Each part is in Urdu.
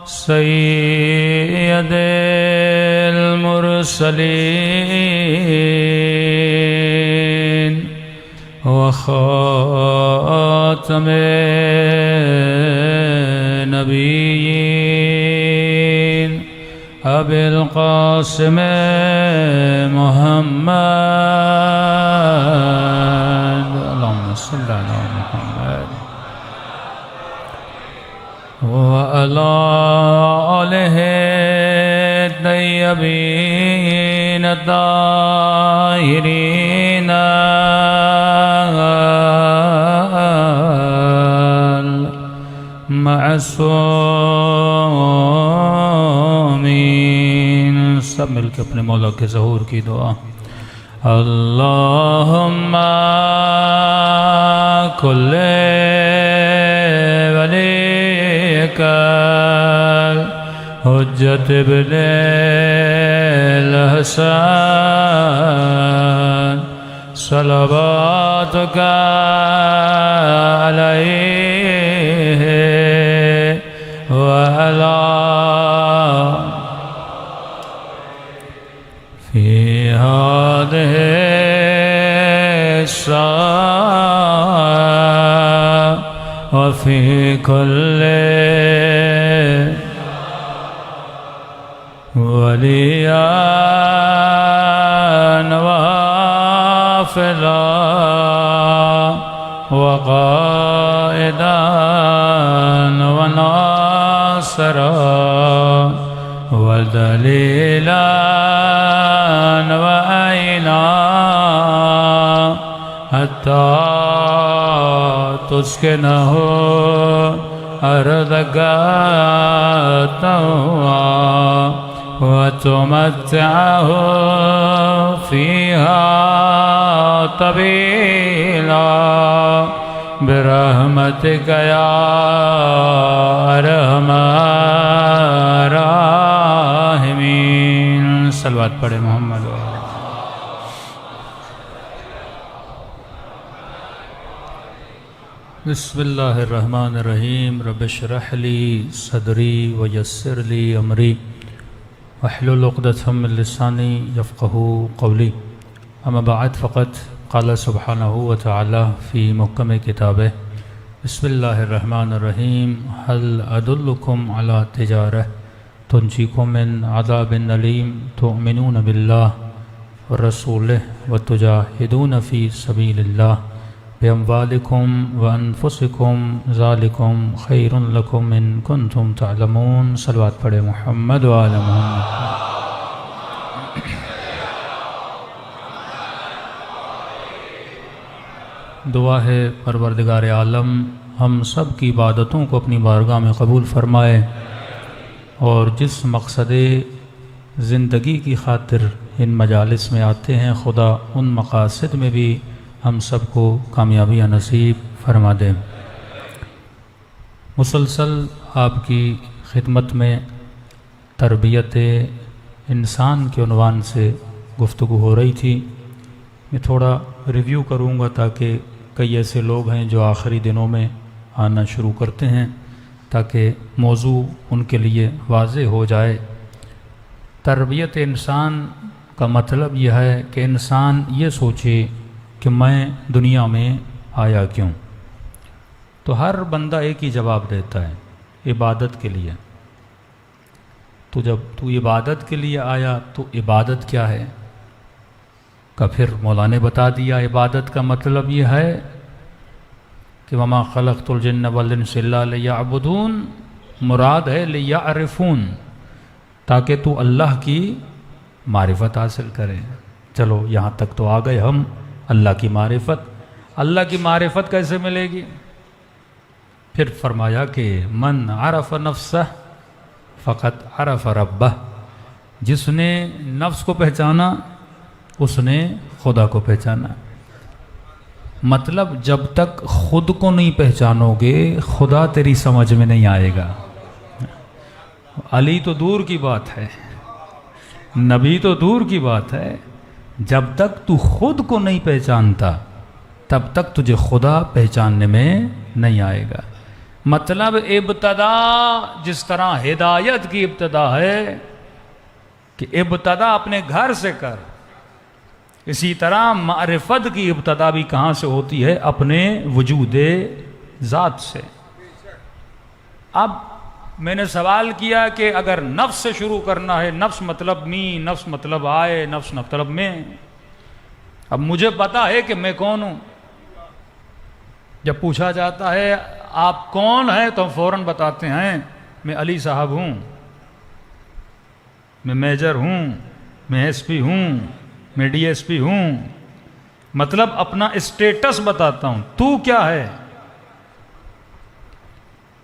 سید المرسلین وخاتم النبیین ابی القاسم محمد اللہم صلی علی محمد وعلى آله الطيبين الطاهرين المعصومين سب مل کے اپنے مولا کے ظہور کی دعا اللہم کل حجت ابن الحسن صلواتک علیہ وعلا فی هذه الساعة وفي كل وليا نوافلا وقائدا وناصرا ودليلا وعينا حتى تسكنه أرضك طوعا وتمتعه فيها طويلا برحمتك يا أرحم الراحمين صلوات پڑھے محمد بسم اللہ الرحمن الرحیم رب اشرح لی صدری ویسر لی امری واحلل عقدۃ من لسانی یفقہوا قولی اما بعد فقد قال سبحانہ وتعالی فی محکم کتابہ بسم اللہ الرحمن الرحیم هل ادلکم علی تجارہ تنجیکم من عذاب علیم تؤمنون باللہ ورسولہ وتجاہدون فی سبیل اللہ بأموالكم وأنفسكم ذلكم خير لكم إن كنتم تعلمون صلوات پڑھے محمد وآل محمد دعا ہے پروردگار عالم ہم سب کی عبادتوں کو اپنی بارگاہ میں قبول فرمائے اور جس مقصد زندگی کی خاطر ان مجالس میں آتے ہیں خدا ان مقاصد میں بھی ہم سب کو کامیابی نصیب فرما دیں مسلسل آپ کی خدمت میں تربیت انسان کے عنوان سے گفتگو ہو رہی تھی میں تھوڑا ریویو کروں گا تاکہ کئی ایسے لوگ ہیں جو آخری دنوں میں آنا شروع کرتے ہیں تاکہ موضوع ان کے لیے واضح ہو جائے تربیت انسان کا مطلب یہ ہے کہ انسان یہ سوچے کہ میں دنیا میں آیا کیوں تو ہر بندہ ایک ہی جواب دیتا ہے عبادت کے لیے تو جب تو عبادت کے لیے آیا تو عبادت کیا ہے کا پھر مولا نے بتا دیا عبادت کا مطلب یہ ہے کہ وما خلقت الجن والانس الا لیعبدون مراد ہے لیعرفون تاکہ تو اللہ کی معرفت حاصل کرے چلو یہاں تک تو آ گئے ہم اللہ کی معرفت کیسے ملے گی پھر فرمایا کہ من عرف نفسہ فقط عرف ربہ جس نے نفس کو پہچانا اس نے خدا کو پہچانا مطلب جب تک خود کو نہیں پہچانو گے خدا تیری سمجھ میں نہیں آئے گا علی تو دور کی بات ہے نبی تو دور کی بات ہے جب تک تو خود کو نہیں پہچانتا تب تک تجھے خدا پہچاننے میں نہیں آئے گا مطلب ابتدا جس طرح ہدایت کی ابتدا ہے کہ ابتدا اپنے گھر سے کر، اسی طرح معرفت کی ابتدا بھی کہاں سے ہوتی ہے؟ اپنے وجود ذات سے۔ اب میں نے سوال کیا کہ اگر نفس سے شروع کرنا ہے، نفس مطلب می، نفس مطلب آئے، نفس مطلب میں، اب مجھے پتا ہے کہ میں کون ہوں۔ جب پوچھا جاتا ہے آپ کون ہیں تو ہم فوراً بتاتے ہیں میں علی صاحب ہوں، میں میجر ہوں، میں ایس پی ہوں، میں ڈی ایس پی ہوں، مطلب اپنا اسٹیٹس بتاتا ہوں۔ تو کیا ہے؟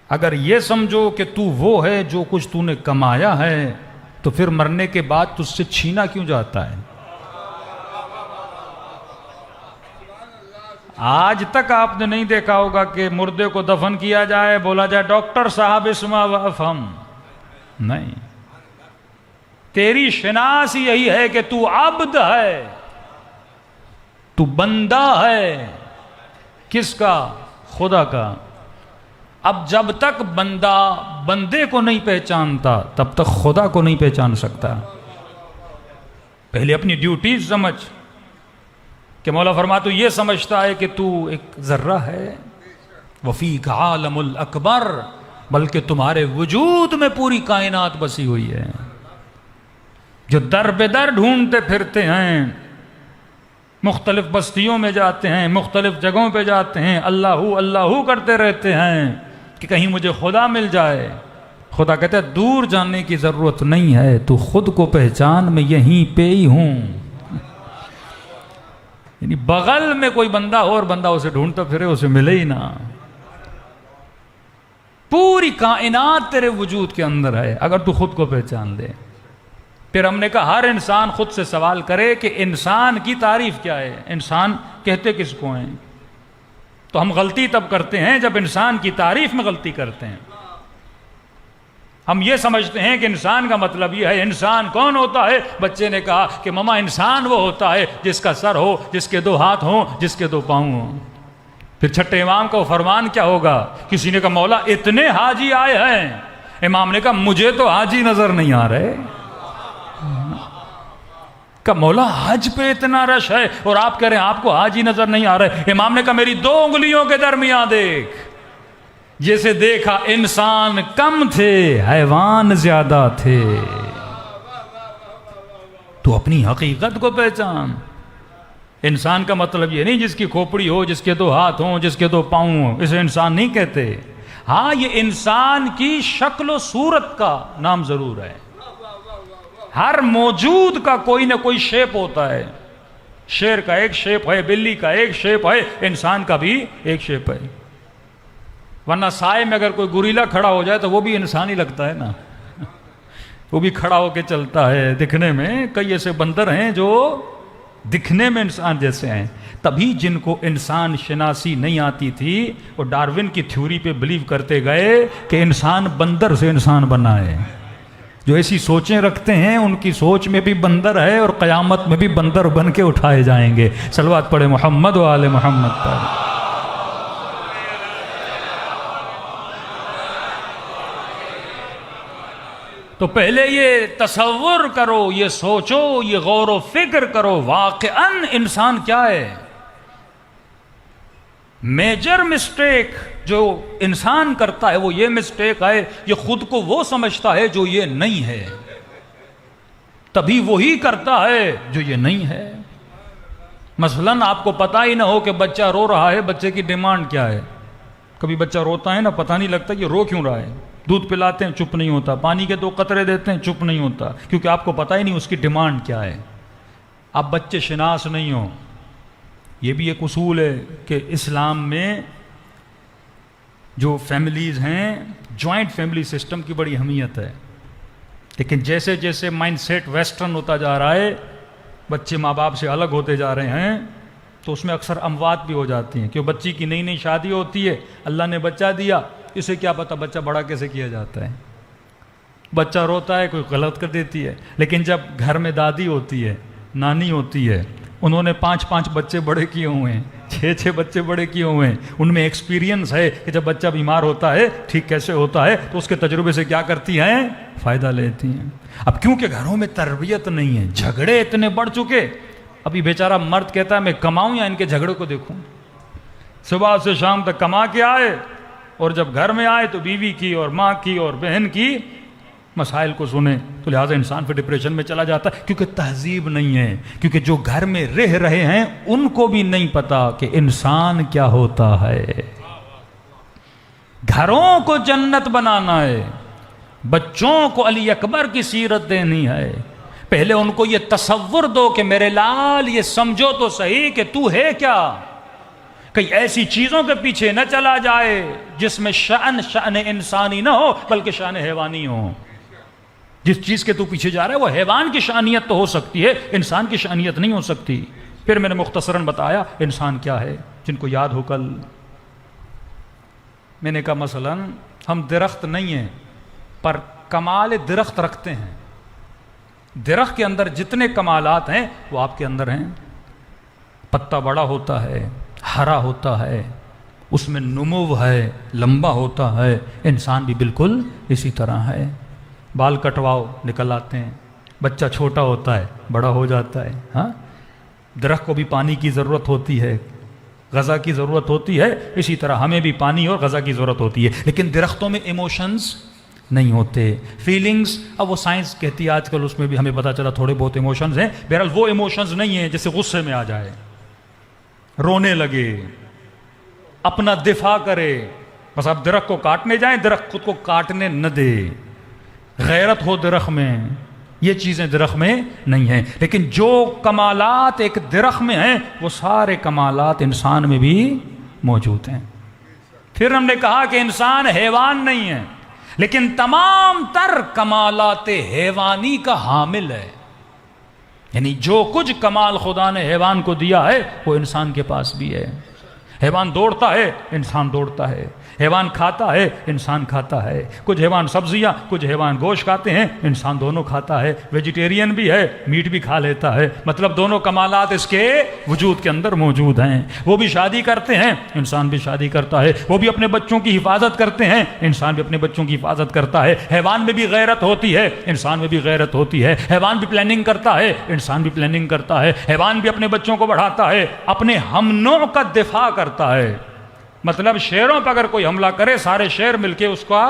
اگر یہ سمجھو کہ تو وہ ہے جو کچھ تو نے کمایا ہے تو پھر مرنے کے بعد تجھ سے چھینا کیوں جاتا ہے؟ آج تک آپ نے نہیں دیکھا ہوگا کہ مردے کو دفن کیا جائے، بولا جائے ڈاکٹر صاحب اسما وافہم، نہیں، تیری شناس یہی ہے کہ تو عبد ہے، تو بندہ ہے۔ کس کا؟ خدا کا۔ اب جب تک بندہ بندے کو نہیں پہچانتا تب تک خدا کو نہیں پہچان سکتا۔ پہلے اپنی ڈیوٹیز سمجھ کہ مولا فرما تو یہ سمجھتا ہے کہ تو ایک ذرہ ہے، وفیک عالم الاکبر، بلکہ تمہارے وجود میں پوری کائنات بسی ہوئی ہے، جو در بے در ڈھونڈتے پھرتے ہیں، مختلف بستیوں میں جاتے ہیں، مختلف جگہوں پہ جاتے ہیں، اللہ اللہ کرتے رہتے ہیں کہ کہیں مجھے خدا مل جائے۔ خدا کہتا ہے دور جانے کی ضرورت نہیں ہے، تو خود کو پہچان، میں یہیں پہ ہی ہوں۔ یعنی بغل میں کوئی بندہ ہو اور بندہ اسے ڈھونڈتا پھرے، اسے ملے ہی نہ۔ پوری کائنات تیرے وجود کے اندر ہے اگر تو خود کو پہچان لے۔ پھر ہم نے کہا ہر انسان خود سے سوال کرے کہ انسان کی تعریف کیا ہے، انسان کہتے کس کو ہیں؟ تو ہم غلطی تب کرتے ہیں جب انسان کی تعریف میں غلطی کرتے ہیں۔ ہم یہ سمجھتے ہیں کہ انسان کا مطلب یہ ہے۔ انسان کون ہوتا ہے؟ بچے نے کہا کہ مما انسان وہ ہوتا ہے جس کا سر ہو، جس کے 2 ہاتھ ہوں، جس کے 2 پاؤں ہوں۔ پھر چھٹے امام کا فرمان کیا ہوگا؟ کسی نے کہا مولا اتنے حاجی آئے ہیں، امام نے کہا مجھے تو حاجی نظر نہیں آ رہے۔ کہ مولا حج پہ اتنا رش ہے اور آپ کہہ رہے ہیں آپ کو حاجی نظر نہیں آ رہے۔ امام نے کہا میری 2 انگلیوں کے درمیان دیکھ، جیسے دیکھا انسان کم تھے، حیوان زیادہ تھے۔ تو اپنی حقیقت کو پہچان۔ انسان کا مطلب یہ نہیں جس کی کھوپڑی ہو، جس کے 2 ہاتھ ہوں، جس کے 2 پاؤں ہوں، اسے انسان نہیں کہتے۔ ہاں یہ انسان کی شکل و صورت کا نام ضرور ہے۔ ہر موجود کا کوئی نہ کوئی شیپ ہوتا ہے، شیر کا ایک شیپ ہے، بلی کا ایک شیپ ہے، انسان کا بھی ایک شیپ ہے۔ ورنہ سائے میں اگر کوئی گوریلا کھڑا ہو جائے تو وہ بھی انسان ہی لگتا ہے نا، وہ بھی کھڑا ہو کے چلتا ہے۔ دکھنے میں کئی ایسے بندر ہیں جو دکھنے میں انسان جیسے ہیں۔ تبھی جن کو انسان شناسی نہیں آتی تھی وہ ڈارون کی تھیوری پہ بلیو کرتے گئے کہ انسان بندر سے انسان بنا ہے۔ جو ایسی سوچیں رکھتے ہیں ان کی سوچ میں بھی بندر ہے اور قیامت میں بھی بندر بن کے اٹھائے جائیں گے۔ صلوات پڑھے محمد و آل محمد پر۔ تو پہلے یہ تصور کرو، یہ سوچو، یہ غور و فکر کرو واقعاً انسان کیا ہے۔ میجر مسٹیک جو انسان کرتا ہے وہ یہ مسٹیک ہے، یہ خود کو وہ سمجھتا ہے جو یہ نہیں ہے، تبھی وہی کرتا ہے جو یہ نہیں ہے۔ مثلاً آپ کو پتہ ہی نہ ہو کہ بچہ رو رہا ہے، بچے کی ڈیمانڈ کیا ہے۔ کبھی بچہ روتا ہے نا، پتہ نہیں لگتا کہ رو کیوں رہا ہے۔ دودھ پلاتے ہیں چپ نہیں ہوتا، پانی کے 2 قطرے دیتے ہیں چپ نہیں ہوتا، کیونکہ آپ کو پتہ ہی نہیں اس کی ڈیمانڈ کیا ہے۔ آپ بچے شناس نہیں ہو۔ یہ بھی ایک اصول ہے کہ اسلام میں جو فیملیز ہیں، جوائنٹ فیملی سسٹم کی بڑی اہمیت ہے، لیکن جیسے جیسے مائنڈ سیٹ ویسٹرن ہوتا جا رہا ہے، بچے ماں باپ سے الگ ہوتے جا رہے ہیں، تو اس میں اکثر اموات بھی ہو جاتی ہیں۔ کہ بچی کی نئی نئی شادی ہوتی ہے، اللہ نے بچہ دیا، اسے کیا پتا بچہ بڑا کیسے کیا جاتا ہے۔ بچہ روتا ہے، کوئی غلط کر دیتی ہے، لیکن جب گھر میں دادی ہوتی ہے، نانی ہوتی ہے، انہوں نے 5 بچے بڑے کیے ہوئے ہیں، 6 بچے بڑے کیے ہوئے ہیں، ان میں ایکسپیرینس ہے کہ جب بچہ بیمار ہوتا ہے ٹھیک کیسے ہوتا ہے، تو اس کے تجربے سے کیا کرتی ہیں، فائدہ لیتی ہیں۔ اب کیونکہ گھروں میں تربیت نہیں ہے، جھگڑے اتنے بڑھ چکے، ابھی بیچارہ مرد کہتا ہے میں کماؤں یا ان کے جھگڑے کو دیکھوں، صبح سے شام تک کما کے آئے اور جب گھر میں آئے تو بیوی کی اور ماں کی اور بہن کی مسائل کو سنیں، تو لہٰذا انسان پھر ڈپریشن میں چلا جاتا ہے، کیونکہ تہذیب نہیں ہے، کیونکہ جو گھر میں رہ رہے ہیں ان کو بھی نہیں پتا کہ انسان کیا ہوتا ہے۔ گھروں کو جنت بنانا ہے، بچوں کو علی اکبر کی سیرت دینی ہے، پہلے ان کو یہ تصور دو کہ میرے لال یہ سمجھو تو صحیح کہ تو ہے کیا، کئی ایسی چیزوں کے پیچھے نہ چلا جائے جس میں شأن انسانی نہ ہو بلکہ شأن حیوانی ہو۔ جس چیز کے تو پیچھے جا رہا ہے وہ حیوان کی شأنیت تو ہو سکتی ہے، انسان کی شأنیت نہیں ہو سکتی۔ پھر میں نے مختصراً بتایا انسان کیا ہے، جن کو یاد ہو کل میں نے کہا مثلاً ہم درخت نہیں ہیں پر کمال درخت رکھتے ہیں، درخت کے اندر جتنے کمالات ہیں وہ آپ کے اندر ہیں، پتا بڑا ہوتا ہے، ہرا ہوتا ہے، اس میں نمو ہے، لمبا ہوتا ہے، انسان بھی بالکل اسی طرح ہے، بال کٹواؤ نکل آتے ہیں، بچہ چھوٹا ہوتا ہے بڑا ہو جاتا ہے، ہاں درخت کو بھی پانی کی ضرورت ہوتی ہے، غذا کی ضرورت ہوتی ہے، اسی طرح ہمیں بھی پانی اور غذا کی ضرورت ہوتی ہے، لیکن درختوں میں ایموشنز نہیں ہوتے، فیلنگز، اب وہ سائنس کہتی ہے آج کل اس میں بھی ہمیں پتہ چلا تھوڑے بہت ایموشنز ہیں، بہرحال وہ ایموشنز نہیں ہیں جیسے غصے میں آ جائے، رونے لگے، اپنا دفاع کرے، بس آپ درخت کو کاٹنے جائیں درخت خود کو کاٹنے نہ دے، غیرت ہو درخت میں، یہ چیزیں درخت میں نہیں ہیں، لیکن جو کمالات ایک درخت میں ہیں وہ سارے کمالات انسان میں بھی موجود ہیں۔ پھر ہم نے کہا کہ انسان حیوان نہیں ہے لیکن تمام تر کمالات حیوانی کا حامل ہے، یعنی جو کچھ کمال خدا نے حیوان کو دیا ہے وہ انسان کے پاس بھی ہے۔ حیوان دوڑتا ہے، انسان دوڑتا ہے، حیوان کھاتا ہے، انسان کھاتا ہے، کچھ حیوان سبزیاں کچھ حیوان گوشت کھاتے ہیں، انسان دونوں کھاتا ہے، ویجیٹیرین بھی ہے، میٹ بھی کھا لیتا ہے، مطلب دونوں کمالات اس کے وجود کے اندر موجود ہیں۔ وہ بھی شادی کرتے ہیں، انسان بھی شادی کرتا ہے، وہ بھی اپنے بچوں کی حفاظت کرتے ہیں، انسان بھی اپنے بچوں کی حفاظت کرتا ہے، حیوان میں بھی غیرت ہوتی ہے، انسان میں بھی غیرت ہوتی ہے، حیوان بھی پلاننگ کرتا ہے، انسان بھی پلاننگ کرتا ہے، حیوان بھی اپنے بچوں کو بڑھاتا ہے، اپنے ہم نوع کا دفاع کرتا ہے، مطلب شیروں پہ اگر کوئی حملہ کرے سارے شیر مل کے اس کا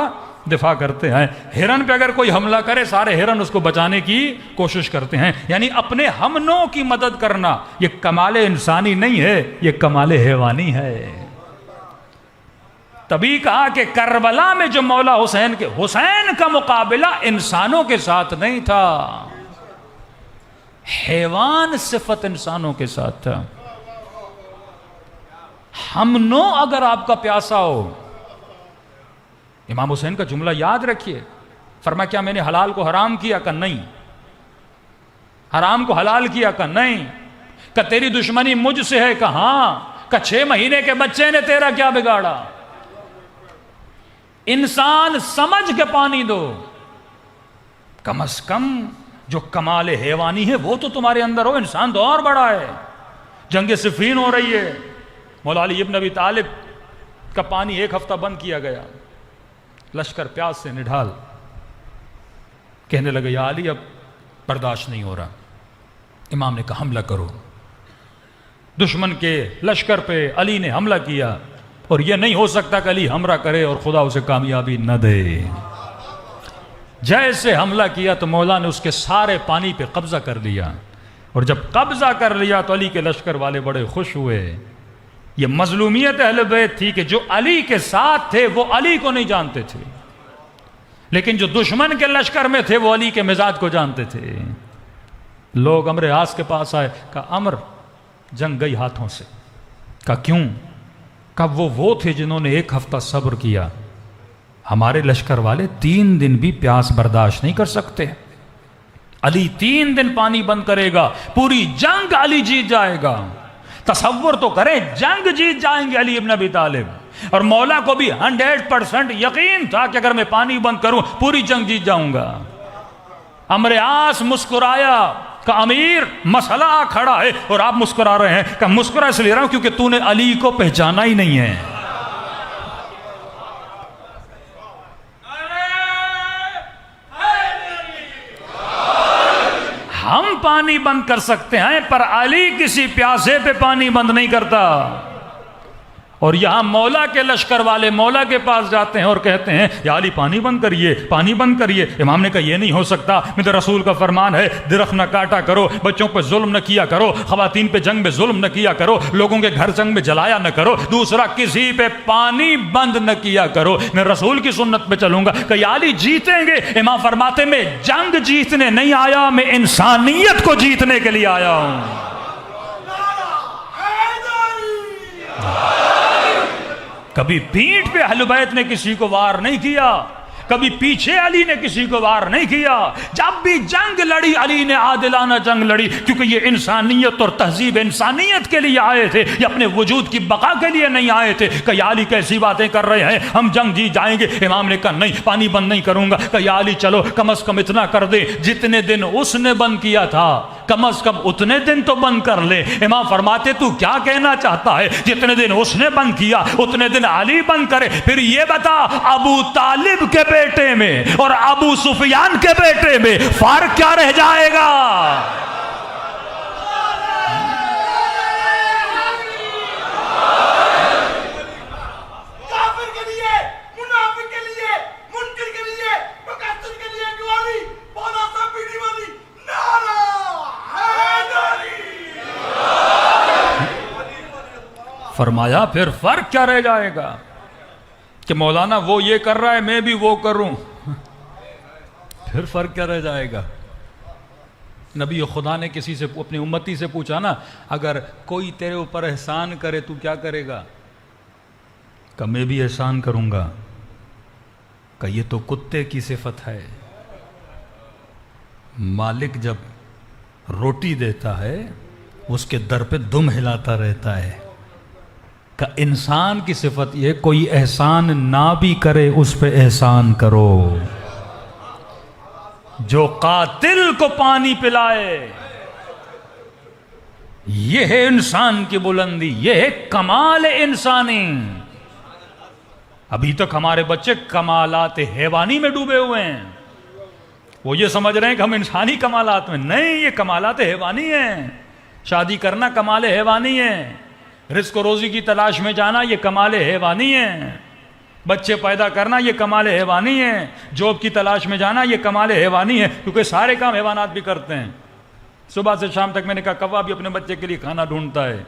دفاع کرتے ہیں، ہرن پہ اگر کوئی حملہ کرے سارے ہرن اس کو بچانے کی کوشش کرتے ہیں، یعنی اپنے ہم نوع کی مدد کرنا یہ کمال انسانی نہیں ہے، یہ کمال حیوانی ہے۔ تبھی کہا کہ کربلا میں جو مولا حسین کا مقابلہ انسانوں کے ساتھ نہیں تھا، حیوان صفت انسانوں کے ساتھ تھا۔ ہم نو اگر آپ کا پیاسا ہو، امام حسین کا جملہ یاد رکھیے، فرمایا کیا میں نے حلال کو حرام کیا؟ کہ نہیں۔ حرام کو حلال کیا؟ کہ نہیں۔ کہ تیری دشمنی مجھ سے ہے؟ کہ ہاں۔ کہ 6 مہینے کے بچے نے تیرا کیا بگاڑا؟ انسان سمجھ کے پانی دو، کم از کم جو کمال حیوانی ہے وہ تو تمہارے اندر ہو، انسان تو اور بڑا ہے۔ جنگ صفین ہو رہی ہے، مولا علی ابن ابی طالب کا پانی 1 ہفتہ بند کیا گیا، لشکر پیاس سے نڈھال، کہنے لگے یا علی اب برداشت نہیں ہو رہا۔ امام نے کہا حملہ کرو۔ دشمن کے لشکر پہ علی نے حملہ کیا، اور یہ نہیں ہو سکتا کہ علی حملہ کرے اور خدا اسے کامیابی نہ دے۔ جیسے حملہ کیا تو مولا نے اس کے سارے پانی پہ قبضہ کر لیا، اور جب قبضہ کر لیا تو علی کے لشکر والے بڑے خوش ہوئے۔ یہ مظلومیت اہل بیت تھی کہ جو علی کے ساتھ تھے وہ علی کو نہیں جانتے تھے، لیکن جو دشمن کے لشکر میں تھے وہ علی کے مزاج کو جانتے تھے۔ لوگ عمرو عاص کے پاس آئے، کہا عمر جنگ گئی ہاتھوں سے۔ کہا کیوں؟ کہا وہ تھے جنہوں نے 1 ہفتہ صبر کیا، ہمارے لشکر والے 3 دن بھی پیاس برداشت نہیں کر سکتے۔ علی 3 دن پانی بند کرے گا، پوری جنگ علی جیت جائے گا۔ تصور تو کریں، جنگ جیت جائیں گے علی ابن ابی طالب، اور مولا کو بھی 100% یقین تھا کہ اگر میں پانی بند کروں پوری جنگ جیت جاؤں گا۔ عمرو عاص مسکرایا، کہ امیر مسئلہ کھڑا ہے اور آپ مسکرا رہے ہیں، کہ مسکرا اس لیے رہا ہوں کیونکہ تو نے علی کو پہچانا ہی نہیں ہے۔ ہم پانی بند کر سکتے ہیں پر علی کسی پیاسے پہ پانی بند نہیں کرتا۔ اور یہاں مولا کے لشکر والے مولا کے پاس جاتے ہیں اور کہتے ہیں یا علی پانی بند کریے، پانی بند کریے۔ امام نے کہا یہ نہیں ہو سکتا، میرے رسول کا فرمان ہے درخت نہ کاٹا کرو، بچوں پہ ظلم نہ کیا کرو، خواتین پہ جنگ میں ظلم نہ کیا کرو، لوگوں کے گھر جنگ میں جلایا نہ کرو، دوسرا کسی پہ پانی بند نہ کیا کرو، میں رسول کی سنت پہ چلوں گا۔ کہ یا علی جیتیں گے؟ امام فرماتے میں جنگ جیتنے نہیں آیا، میں انسانیت کو جیتنے کے لیے آیا ہوں۔ کبھی پیٹھ پہ اہل بیت نے کسی کو وار نہیں کیا، کبھی پیچھے علی نے کسی کو وار نہیں کیا۔ جب بھی جنگ لڑی علی نے عادلانہ جنگ لڑی، کیونکہ یہ انسانیت اور تہذیب انسانیت کے لیے آئے تھے، یہ اپنے وجود کی بقا کے لیے نہیں آئے تھے کہ یا علی کیسی باتیں کر رہے ہیں، ہم جنگ جیت جائیں گے۔ امام نے کہا نہیں، پانی بند نہیں کروں گا۔ کہ یا علی چلو کم از کم اتنا کر دے، جتنے دن اس نے بند کیا تھا کم از کم اتنے دن تو بند کر لے۔ امام فرماتے تو کیا کہنا چاہتا ہے؟ جتنے دن اس نے بند کیا اتنے دن علی بند کرے۔ پھر یہ بتا ابو طالب کے بیٹے میں اور ابو سفیان کے بیٹے میں فرق کیا رہ جائے گا؟ کافر کے لیے، منافق کے لیے، منکر کے لیے، مکفر کے لیے گواہی بولا سا پیڑھی والی نعرہ حیدری۔ فرمایا پھر فرق کیا رہ جائے گا کہ مولانا وہ یہ کر رہا ہے میں بھی وہ کروں، پھر فرق کیا رہ جائے گا؟ نبی خدا نے کسی سے اپنی امتی سے پوچھا نا اگر کوئی تیرے اوپر احسان کرے تو کیا کرے گا؟ کہ میں بھی احسان کروں گا۔ کہ یہ تو کتے کی صفت ہے، مالک جب روٹی دیتا ہے اس کے در پہ دم ہلاتا رہتا ہے۔ کہ انسان کی صفت یہ کوئی احسان نہ بھی کرے اس پہ احسان کرو۔ جو قاتل کو پانی پلائے، یہ ہے انسان کی بلندی، یہ ہے کمال انسانی۔ ابھی تک ہمارے بچے کمالات حیوانی میں ڈوبے ہوئے ہیں، وہ یہ سمجھ رہے ہیں کہ ہم انسانی کمالات میں، نہیں، یہ کمالات حیوانی ہیں۔ شادی کرنا کمال حیوانی ہے، رزق و روزی کی تلاش میں جانا یہ کمال حیوانی ہے، بچے پیدا کرنا یہ کمال حیوانی ہے، جاب کی تلاش میں جانا یہ کمال حیوانی ہے، کیونکہ سارے کام حیوانات بھی کرتے ہیں۔ صبح سے شام تک میں نے کہا کوا بھی اپنے بچے کے لیے کھانا ڈھونڈتا ہے،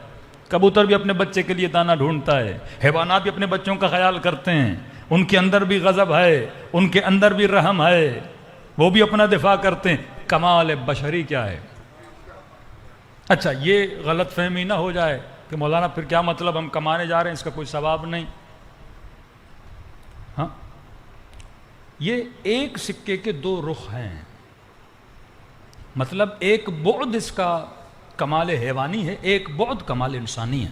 کبوتر بھی اپنے بچے کے لیے دانہ ڈھونڈتا ہے، حیوانات بھی اپنے بچوں کا خیال کرتے ہیں، ان کے اندر بھی غضب ہے، ان کے اندر بھی رحم ہے، وہ بھی اپنا دفاع کرتے ہیں۔ کمال بشری کیا ہے؟ اچھا یہ غلط فہمی نہ ہو جائے کہ مولانا پھر کیا مطلب ہم کمانے جا رہے ہیں اس کا کوئی ثواب نہیں۔ ہاں یہ ایک سکے کے دو رخ ہیں، مطلب ایک بعد اس کا کمال حیوانی ہے، ایک بعد کمال انسانی ہے،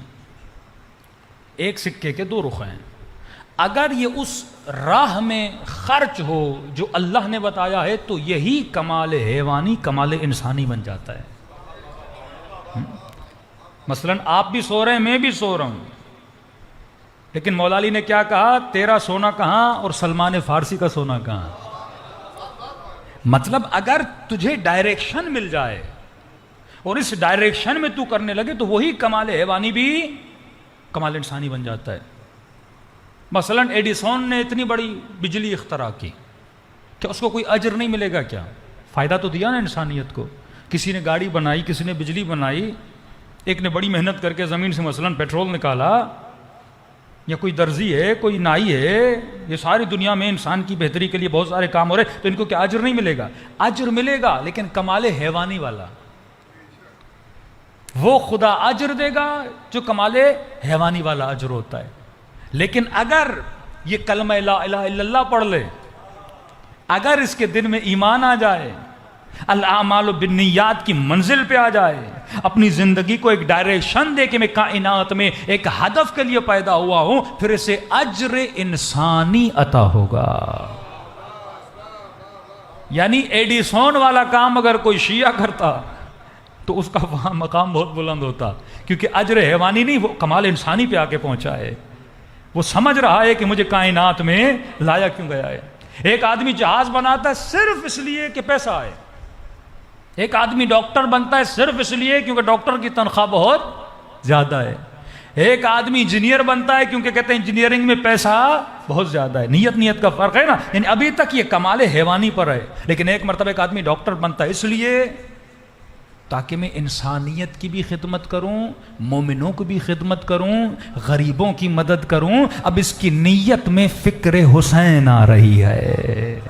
ایک سکے کے دو رخ ہیں۔ اگر یہ اس راہ میں خرچ ہو جو اللہ نے بتایا ہے تو یہی کمال حیوانی کمال انسانی بن جاتا ہے۔ مثلا آپ بھی سو رہے ہیں، میں بھی سو رہا ہوں، لیکن مولا علی نے کیا کہا؟ تیرا سونا کہاں اور سلمان فارسی کا سونا کہاں؟ مطلب اگر تجھے ڈائریکشن مل جائے اور اس ڈائریکشن میں تو کرنے لگے تو وہی کمال حیوانی بھی کمال انسانی بن جاتا ہے۔ مثلا ایڈیسون نے اتنی بڑی بجلی اختراع کی، کیا اس کو کوئی اجر نہیں ملے گا؟ کیا فائدہ تو دیا نا انسانیت کو؟ کسی نے گاڑی بنائی، کسی نے بجلی بنائی، ایک نے بڑی محنت کر کے زمین سے مثلا پیٹرول نکالا، یا کوئی درزی ہے، کوئی نائی ہے، یہ ساری دنیا میں انسان کی بہتری کے لیے بہت سارے کام ہو رہے، تو ان کو کیا اجر نہیں ملے گا؟ اجر ملے گا، لیکن کمال حیوانی والا، وہ خدا اجر دے گا جو کمال حیوانی والا اجر ہوتا ہے۔ لیکن اگر یہ کلمہ لا الہ الا اللہ پڑھ لے، اگر اس کے دل میں ایمان آ جائے، الاعمال بالنیات کی منزل پہ آ جائے، اپنی زندگی کو ایک ڈائریکشن دے کہ میں کائنات میں ایک ہدف کے لیے پیدا ہوا ہوں، پھر اسے اجر انسانی عطا ہوگا۔ یعنی ایڈیسون والا کام اگر کوئی شیعہ کرتا تو اس کا وہاں مقام بہت بلند ہوتا، کیونکہ اجر حیوانی نہیں، وہ کمال انسانی پہ آ کے پہنچا ہے. وہ سمجھ رہا ہے کہ مجھے کائنات میں لایا کیوں گیا ہے. ایک آدمی جہاز بناتا ہے صرف اس لیے کہ پیسہ آئے. ایک آدمی ڈاکٹر بنتا ہے صرف اس لیے کیونکہ ڈاکٹر کی تنخواہ بہت زیادہ ہے. ایک آدمی انجینئر بنتا ہے کیونکہ کہتے ہیں انجینئرنگ میں پیسہ بہت زیادہ ہے. نیت کا فرق ہے نا. یعنی ابھی تک یہ کمال حیوانی پر ہے، لیکن ایک مرتبہ ایک آدمی ڈاکٹر بنتا ہے اس لیے تاکہ میں انسانیت کی بھی خدمت کروں، مومنوں کی بھی خدمت کروں، غریبوں کی مدد کروں. اب اس کی نیت میں فکر حسین آ رہی ہے.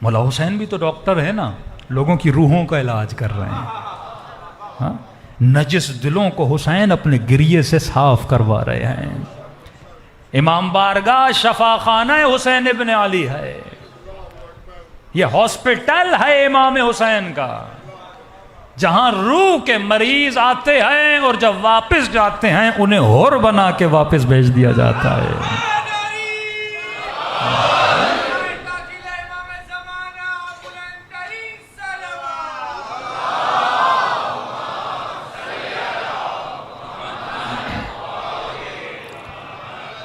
مولا حسین بھی تو ڈاکٹر ہے نا، لوگوں کی روحوں کا علاج کر رہے ہیں. ہاں، نجس دلوں کو حسین اپنے گریے سے صاف کروا رہے ہیں. امام بارگاہ شفا خانہ حسین ابن علی ہے، یہ ہاسپٹل ہے امام حسین کا، جہاں روح کے مریض آتے ہیں اور جب واپس جاتے ہیں انہیں ہور بنا کے واپس بھیج دیا جاتا ہے.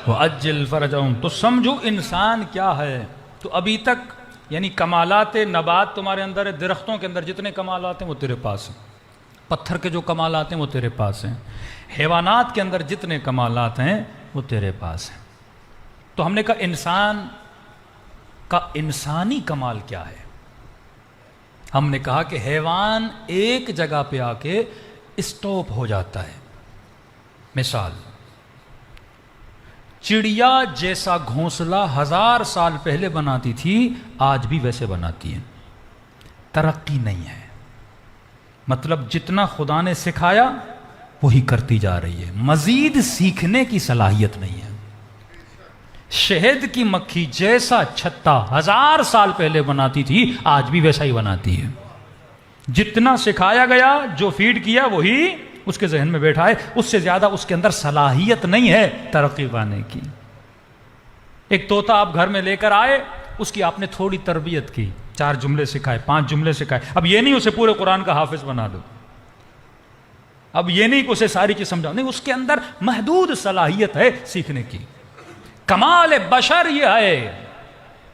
وَأَجِّلْ فَرَجَهُمْ. تو سمجھو انسان کیا ہے. تو ابھی تک یعنی کمالات نبات تمہارے اندر ہے، درختوں کے اندر جتنے کمالات ہیں وہ تیرے پاس ہیں، پتھر کے جو کمالات ہیں وہ تیرے پاس ہیں، حیوانات کے اندر جتنے کمالات ہیں وہ تیرے پاس ہیں. تو ہم نے کہا انسان کا انسانی کمال کیا ہے. ہم نے کہا کہ حیوان ایک جگہ پہ آ کے اسٹاپ ہو جاتا ہے. مثال، چڑیا جیسا گھونسلہ 1000 سال پہلے بناتی تھی آج بھی ویسے بناتی ہے. ترقی نہیں ہے، مطلب جتنا خدا نے سکھایا وہی کرتی جا رہی ہے، مزید سیکھنے کی صلاحیت نہیں ہے. شہد کی مکھی جیسا چھتا 1000 سال پہلے بناتی تھی آج بھی ویسا ہی بناتی ہے. جتنا سکھایا گیا، جو فیڈ کیا وہی اس کے ذہن میں بیٹھا ہے، اس سے زیادہ اس کے اندر صلاحیت نہیں ہے ترقی پانے کی. ایک طوطا آپ گھر میں لے کر آئے، اس کی آپ نے تھوڑی تربیت کی، 4 جملے سکھائے، 5 جملے سکھائے. اب یہ نہیں اسے پورے قرآن کا حافظ بنا دو، اب یہ نہیں کہ اسے ساری چیز سمجھاؤ، نہیں، اس کے اندر محدود صلاحیت ہے سیکھنے کی. کمال بشر یہ ہے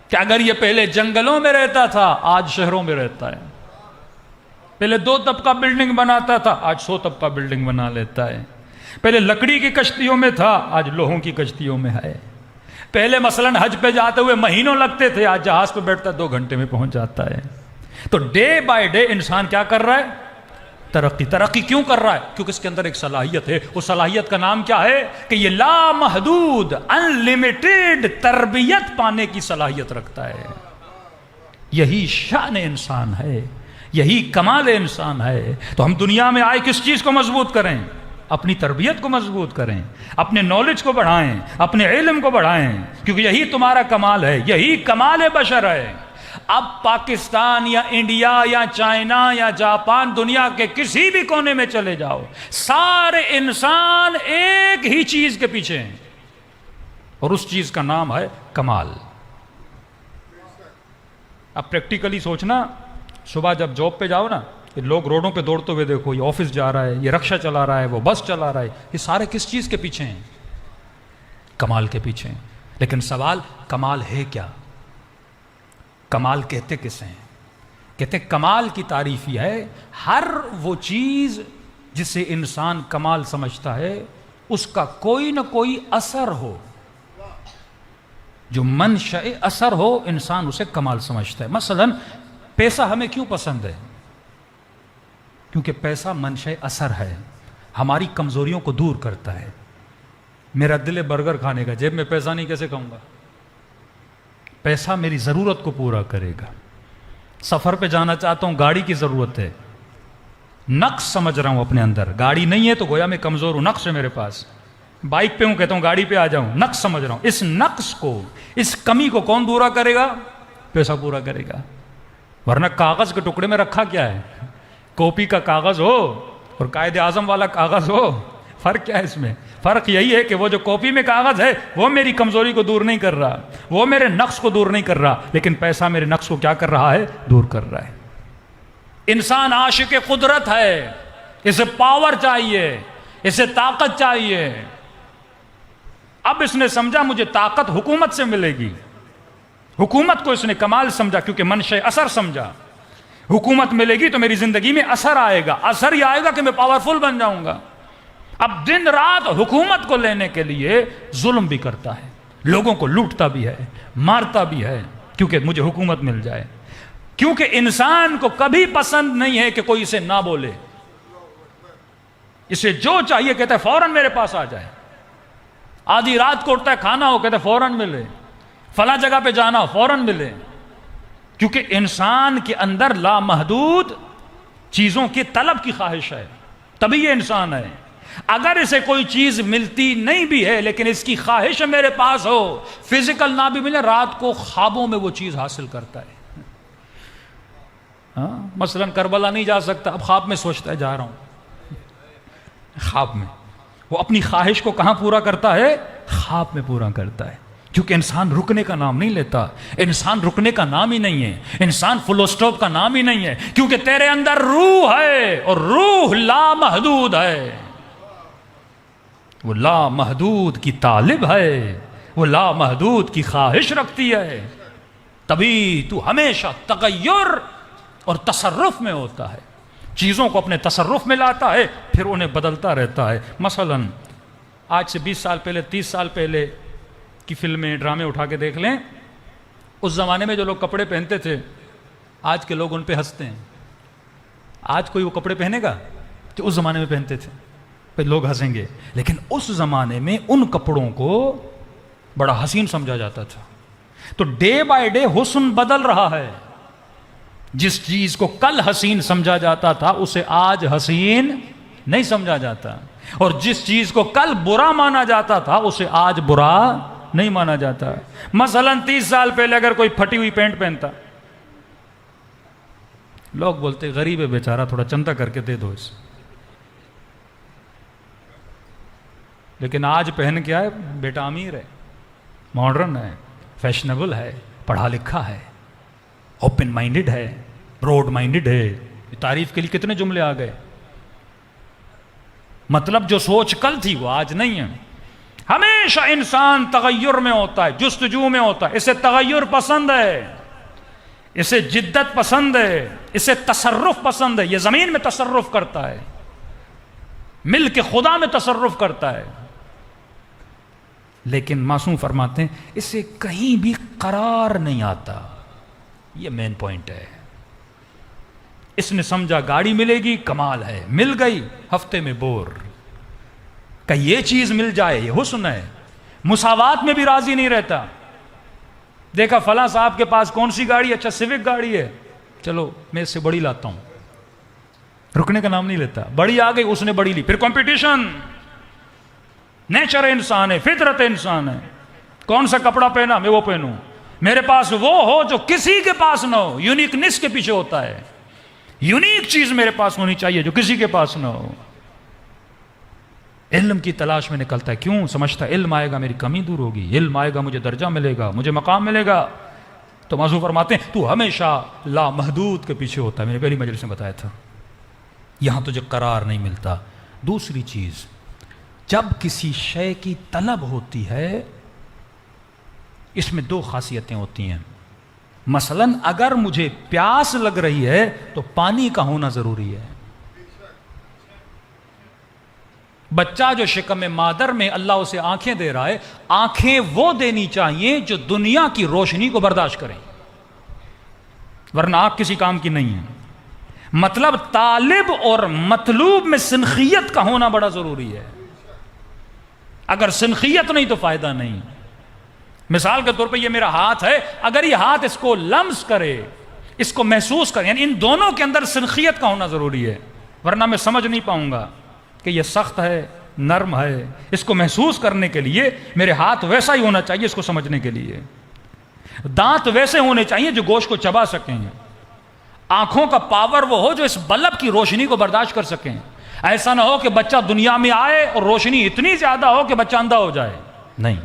کہ اگر یہ پہلے جنگلوں میں رہتا تھا آج شہروں میں رہتا ہے، پہلے 2 طبقہ بلڈنگ بناتا تھا آج 100 طبقہ بلڈنگ بنا لیتا ہے، پہلے لکڑی کی کشتیوں میں تھا آج لوہوں کی کشتیوں میں ہے، پہلے مثلا حج پہ جاتے ہوئے مہینوں لگتے تھے آج جہاز پہ بیٹھتا 2 گھنٹے میں پہنچ جاتا ہے. تو ڈے بائی ڈے انسان کیا کر رہا ہے؟ ترقی کیوں کر رہا ہے؟ کیونکہ اس کے اندر ایک صلاحیت ہے. اس صلاحیت کا نام کیا ہے؟ کہ یہ لامحدود انلیمیٹڈ تربیت پانے کی صلاحیت رکھتا ہے. یہی شان انسان ہے، یہی کمال انسان ہے. تو ہم دنیا میں آئے کس چیز کو مضبوط کریں؟ اپنی تربیت کو مضبوط کریں، اپنے نالج کو بڑھائیں، اپنے علم کو بڑھائیں، کیونکہ یہی تمہارا کمال ہے، یہی کمال بشر ہے. اب پاکستان یا انڈیا یا چائنا یا جاپان، دنیا کے کسی بھی کونے میں چلے جاؤ، سارے انسان ایک ہی چیز کے پیچھے ہیں، اور اس چیز کا نام ہے کمال. اب پریکٹیکلی سوچنا، صبح جب جاب پہ جاؤ نا، یہ لوگ روڈوں پہ دوڑتے ہوئے دیکھو، یہ آفس جا رہا ہے، یہ رکشہ چلا رہا ہے، وہ بس چلا رہا ہے، یہ سارے کس چیز کے پیچھے ہیں؟ کمال کے پیچھے ہیں. لیکن سوال، کمال ہے کیا؟ کمال کہتے کسے ہیں؟ کہتے کمال کی تعریف یہ ہے، ہر وہ چیز جسے انسان کمال سمجھتا ہے اس کا کوئی نہ کوئی اثر ہو، جو منشأ اثر ہو، انسان اسے کمال سمجھتا ہے. مثلا پیسہ ہمیں کیوں پسند ہے؟ کیونکہ پیسہ منشأ اثر ہے، ہماری کمزوریوں کو دور کرتا ہے. میرا دل ہے برگر کھانے کا، جیب میں پیسہ نہیں، کیسے کھاؤں گا؟ پیسہ میری ضرورت کو پورا کرے گا. سفر پہ جانا چاہتا ہوں، گاڑی کی ضرورت ہے، نقص سمجھ رہا ہوں اپنے اندر، گاڑی نہیں ہے تو گویا میں کمزور ہوں، نقص ہے میرے پاس. بائک پہ ہوں، کہتا ہوں گاڑی پہ آ جاؤں، نقص سمجھ رہا ہوں. اس نقص کو، اس کمی کو کون پورا کرے گا؟ پیسہ پورا کرے گا. ورنہ کاغذ کے ٹکڑے میں رکھا کیا ہے؟ کاپی کا کاغذ ہو اور قائد اعظم والا کاغذ ہو، فرق کیا ہے اس میں؟ فرق یہی ہے کہ وہ جو کاپی میں کاغذ ہے وہ میری کمزوری کو دور نہیں کر رہا، وہ میرے نقص کو دور نہیں کر رہا، لیکن پیسہ میرے نقص کو کیا کر رہا ہے؟ دور کر رہا ہے. انسان عاشق قدرت ہے، اسے پاور چاہیے، اسے طاقت چاہیے۔ اب اس نے سمجھا مجھے طاقت حکومت سے ملے گی، حکومت کو اس نے کمال سمجھا، کیونکہ منشأ اثر سمجھا۔ حکومت ملے گی تو میری زندگی میں اثر آئے گا، اثر ہی آئے گا کہ میں پاورفل بن جاؤں گا۔ اب دن رات حکومت کو لینے کے لیے ظلم بھی کرتا ہے، لوگوں کو لوٹتا بھی ہے، مارتا بھی ہے، کیونکہ مجھے حکومت مل جائے۔ کیونکہ انسان کو کبھی پسند نہیں ہے کہ کوئی اسے نہ بولے، اسے جو چاہیے کہتا ہے فوراً میرے پاس آ جائے۔ آدھی رات کو اٹھتا ہے، کھانا ہو کہتا ہے فوراً ملے، فلاں جگہ پہ جانا ہو فوراً ملے۔ کیونکہ انسان کے اندر لامحدود چیزوں کی طلب کی خواہش ہے، تبھی یہ انسان ہے۔ اگر اسے کوئی چیز ملتی نہیں بھی ہے لیکن اس کی خواہش میرے پاس ہو، فزیکل نہ بھی ملے، رات کو خوابوں میں وہ چیز حاصل کرتا ہے۔ مثلا کربلا نہیں جا سکتا، اب خواب میں سوچتا ہے جا رہا ہوں، خواب میں وہ اپنی خواہش کو کہاں پورا کرتا ہے؟ خواب میں پورا کرتا ہے۔ کیونکہ انسان رکنے کا نام نہیں لیتا، انسان رکنے کا نام ہی نہیں ہے، انسان فل اسٹاپ کا نام ہی نہیں ہے، کیونکہ تیرے اندر روح ہے اور روح لامحدود ہے، وہ لامحدود کی طالب ہے، وہ لامحدود کی خواہش رکھتی ہے، تبھی تو ہمیشہ تغیر اور تصرف میں ہوتا ہے، چیزوں کو اپنے تصرف میں لاتا ہے، پھر انہیں بدلتا رہتا ہے۔ مثلا آج سے 20 سال پہلے 30 سال پہلے کی فلمیں ڈرامے اٹھا کے دیکھ لیں، اس زمانے میں جو لوگ کپڑے پہنتے تھے آج کے لوگ ان پہ ہنستے ہیں۔ آج کوئی وہ کپڑے پہنے گا جو اس زمانے میں پہنتے تھے، پھر لوگ ہنسیں گے، لیکن اس زمانے میں ان کپڑوں کو بڑا حسین سمجھا جاتا تھا۔ تو ڈے بائی ڈے حسن بدل رہا ہے، جس چیز کو کل حسین سمجھا جاتا تھا اسے آج حسین نہیں سمجھا جاتا، اور جس چیز کو کل برا مانا جاتا تھا اسے آج برا نہیں مانا جاتا۔ مثلا 30 سال پہلے اگر کوئی پھٹی ہوئی پینٹ پہنتا، لوگ بولتے غریب ہے بیچارہ، تھوڑا چندہ کر کے دے دو اسے، لیکن آج پہن کے آئے بیٹا امیر ہے، ماڈرن ہے، فیشنیبل ہے، پڑھا لکھا ہے، اوپن مائنڈڈ ہے، براڈ مائنڈڈ ہے۔ تعریف کے لیے کتنے جملے آ گئے، مطلب جو سوچ کل تھی وہ آج نہیں ہے۔ ہمیشہ انسان تغیر میں ہوتا ہے، جستجو میں ہوتا ہے، اسے تغیر پسند ہے، اسے جدت پسند ہے، اسے تصرف پسند ہے، یہ زمین میں تصرف کرتا ہے، مل کے خدا میں تصرف کرتا ہے، لیکن معصوم فرماتے ہیں اسے کہیں بھی قرار نہیں آتا۔ یہ مین پوائنٹ ہے۔ اس نے سمجھا گاڑی ملے گی کمال ہے، مل گئی ہفتے میں بور، کہ یہ چیز مل جائے یہ حسن ہے۔ مساوات میں بھی راضی نہیں رہتا، دیکھا فلاں صاحب کے پاس کون سی گاڑی، اچھا سیوک گاڑی ہے، چلو میں اس سے بڑی لاتا ہوں، رکنے کا نام نہیں لیتا، بڑی آ گئی اس نے بڑی لی، پھر کمپٹیشن۔ نیچر انسان ہے، فطرت انسان ہے، کون سا کپڑا پہنا میں وہ پہنوں، میرے پاس وہ ہو جو کسی کے پاس نہ ہو، یونیکنیس کے پیچھے ہوتا ہے، یونیک چیز میرے پاس ہونی چاہیے جو کسی کے پاس نہ ہو۔ علم کی تلاش میں نکلتا ہے، کیوں؟ سمجھتا ہے علم آئے گا میری کمی دور ہوگی، علم آئے گا مجھے درجہ ملے گا، مجھے مقام ملے گا۔ تو معصوم فرماتے ہیں تو ہمیشہ لامحدود کے پیچھے ہوتا ہے، میں نے پہلی مجلس میں بتایا تھا، یہاں تجھے قرار نہیں ملتا۔ دوسری چیز، جب کسی شے کی طلب ہوتی ہے اس میں دو خاصیتیں ہوتی ہیں۔ مثلا اگر مجھے پیاس لگ رہی ہے تو پانی کا ہونا ضروری ہے۔ بچہ جو شکم مادر میں اللہ اسے آنکھیں دے رہا ہے، آنکھیں وہ دینی چاہیے جو دنیا کی روشنی کو برداشت کریں، ورنہ آنکھ کسی کام کی نہیں ہے۔ مطلب طالب اور مطلوب میں سنخیت کا ہونا بڑا ضروری ہے، اگر سنخیت نہیں تو فائدہ نہیں۔ مثال کے طور پہ یہ میرا ہاتھ ہے، اگر یہ ہاتھ اس کو لمس کرے، اس کو محسوس کرے، یعنی ان دونوں کے اندر سنخیت کا ہونا ضروری ہے، ورنہ میں سمجھ نہیں پاؤں گا کہ یہ سخت ہے نرم ہے۔ اس کو محسوس کرنے کے لیے میرے ہاتھ ویسا ہی ہونا چاہیے، اس کو سمجھنے کے لیے دانت ویسے ہونے چاہیے جو گوشت کو چبا سکیں، آنکھوں کا پاور وہ ہو جو اس بلب کی روشنی کو برداشت کر سکیں۔ ایسا نہ ہو کہ بچہ دنیا میں آئے اور روشنی اتنی زیادہ ہو کہ بچہ اندھا ہو جائے، نہیں،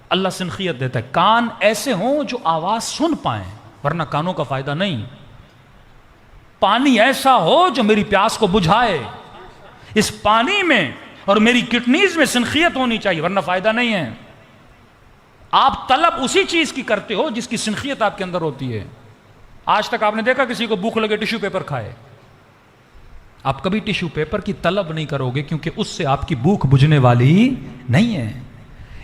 اللہ سنخیت دیتا ہے۔ کان ایسے ہوں جو آواز سن پائیں، ورنہ کانوں کا فائدہ نہیں۔ پانی ایسا ہو جو میری پیاس کو بجھائے. اس پانی میں اور میری کڈنیز میں سنخیت ہونی چاہیے, ورنہ فائدہ نہیں ہے. آپ طلب اسی چیز کی کرتے ہو جس کی سنخیت آپ کے اندر ہوتی ہے. آج تک آپ نے دیکھا کسی کو بھوک لگے ٹیشو پیپر کھائے؟ آپ کبھی ٹیشو پیپر کی طلب نہیں کرو گے, کیونکہ اس سے آپ کی بھوک بجھنے والی نہیں ہے.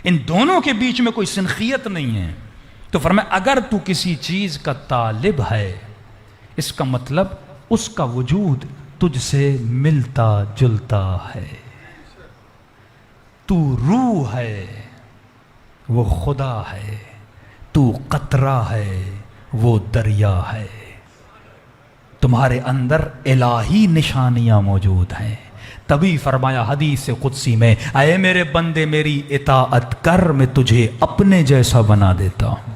ان دونوں کے بیچ میں کوئی سنخیت نہیں ہے. تو فرمایا اگر تو کسی چیز کا طالب ہے, اس کا مطلب اس کا وجود تجھ سے ملتا جلتا ہے. تو روح ہے, وہ خدا ہے. تو قطرہ ہے, وہ دریا ہے. تمہارے اندر الہی نشانیاں موجود ہیں. تبھی فرمایا حدیث قدسی میں, اے میرے بندے میری اطاعت کر, میں تجھے اپنے جیسا بنا دیتا ہوں.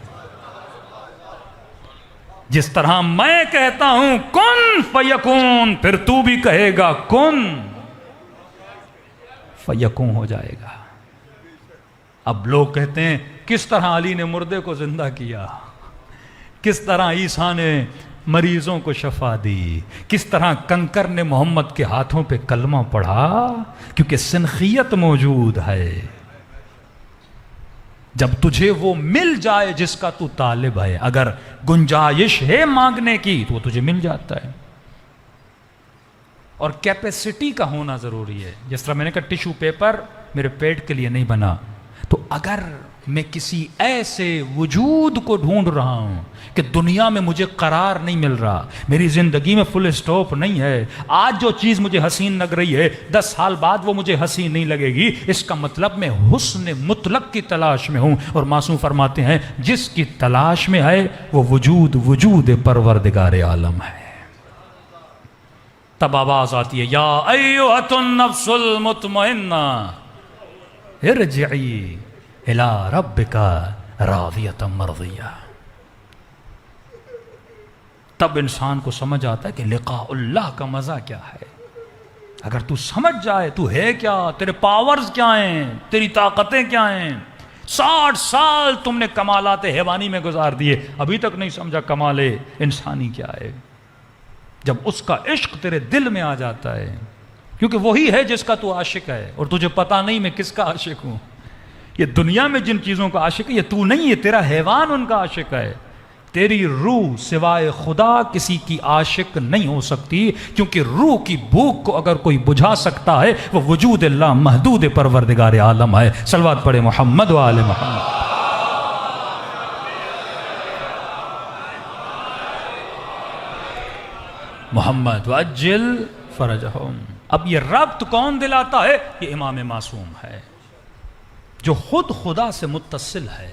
جس طرح میں کہتا ہوں کن فیکون, پھر تو بھی کہے گا کن فیکون ہو جائے گا. اب لوگ کہتے ہیں کس طرح علی نے مردے کو زندہ کیا, کس طرح عیسیٰ نے مریضوں کو شفا دی, کس طرح کنکر نے محمد کے ہاتھوں پہ کلمہ پڑھا, کیونکہ سنخیت موجود ہے. جب تجھے وہ مل جائے جس کا تو طالب ہے, اگر گنجائش ہے مانگنے کی تو وہ تجھے مل جاتا ہے. اور کیپیسٹی کا ہونا ضروری ہے. جس طرح میں نے کہا ٹیشو پیپر میرے پیٹ کے لیے نہیں بنا, تو اگر میں کسی ایسے وجود کو ڈھونڈ رہا ہوں کہ دنیا میں مجھے قرار نہیں مل رہا, میری زندگی میں فل اسٹاپ نہیں ہے, آج جو چیز مجھے حسین لگ رہی ہے 10 سال بعد وہ مجھے حسین نہیں لگے گی, اس کا مطلب میں حسن مطلق کی تلاش میں ہوں. اور معصوم فرماتے ہیں جس کی تلاش میں ہے وہ وجود پروردگار عالم ہے. تب آواز آتی ہے, یا ایھا النفس المطمئنہ ارجعی الی ربک راضیۃ مرضیہ. تب انسان کو سمجھ آتا ہے کہ لقاء اللہ کا مزہ کیا ہے. اگر تو سمجھ جائے تو ہے کیا, تیرے پاورز کیا ہیں, تیری طاقتیں کیا ہیں. 60 سال تم نے کمالات حیوانی میں گزار دیے, ابھی تک نہیں سمجھا کمال انسانی کیا ہے. جب اس کا عشق تیرے دل میں آ جاتا ہے, کیونکہ وہی ہے جس کا تو عاشق ہے, اور تجھے پتا نہیں میں کس کا عاشق ہوں. یہ دنیا میں جن چیزوں کا عاشق ہے یہ تو نہیں ہے, تیرا حیوان ان کا عاشق ہے. تیری روح سوائے خدا کسی کی عاشق نہیں ہو سکتی, کیونکہ روح کی بھوک کو اگر کوئی بجھا سکتا ہے وہ وجود اللہ محدود پروردگار عالم ہے. صلوات پڑھے محمد و آل محمد. محمد وعجل فرجہم. اب یہ ربط کون دلاتا ہے؟ یہ امام معصوم ہے, جو خود خدا سے متصل ہے,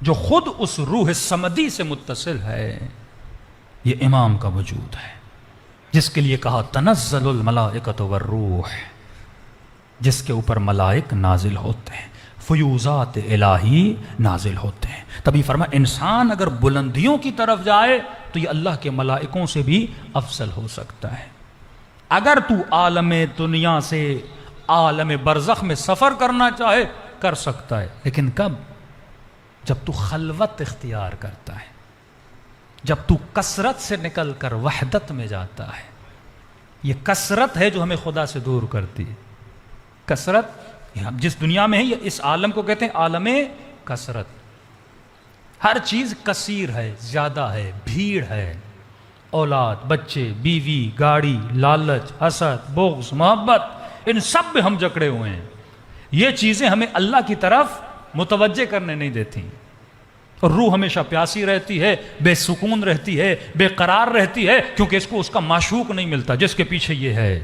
جو خود اس روح سمدی سے متصل ہے. یہ امام کا وجود ہے جس کے لیے کہا تنزل الملائکۃ والروح, جس کے اوپر ملائک نازل ہوتے ہیں, فیوزات الہی نازل ہوتے ہیں. تبھی فرمایا انسان اگر بلندیوں کی طرف جائے تو یہ اللہ کے ملائکوں سے بھی افضل ہو سکتا ہے. اگر تو عالم دنیا سے عالم برزخ میں سفر کرنا چاہے کر سکتا ہے, لیکن کب؟ جب تو خلوت اختیار کرتا ہے, جب تو کثرت سے نکل کر وحدت میں جاتا ہے. یہ کثرت ہے جو ہمیں خدا سے دور کرتی ہے. کثرت جس دنیا میں ہے, یہ اس عالم کو کہتے ہیں عالم کثرت. ہر چیز کثیر ہے, زیادہ ہے, بھیڑ ہے, اولاد, بچے, بیوی, گاڑی, لالچ, حسد, بغض, محبت, ان سب میں ہم جکڑے ہوئے ہیں. یہ چیزیں ہمیں اللہ کی طرف متوجہ کرنے نہیں دیتی, اور روح ہمیشہ پیاسی رہتی ہے, بے سکون رہتی ہے, بے قرار رہتی ہے, کیونکہ اس کو اس کا معشوق نہیں ملتا جس کے پیچھے یہ ہے.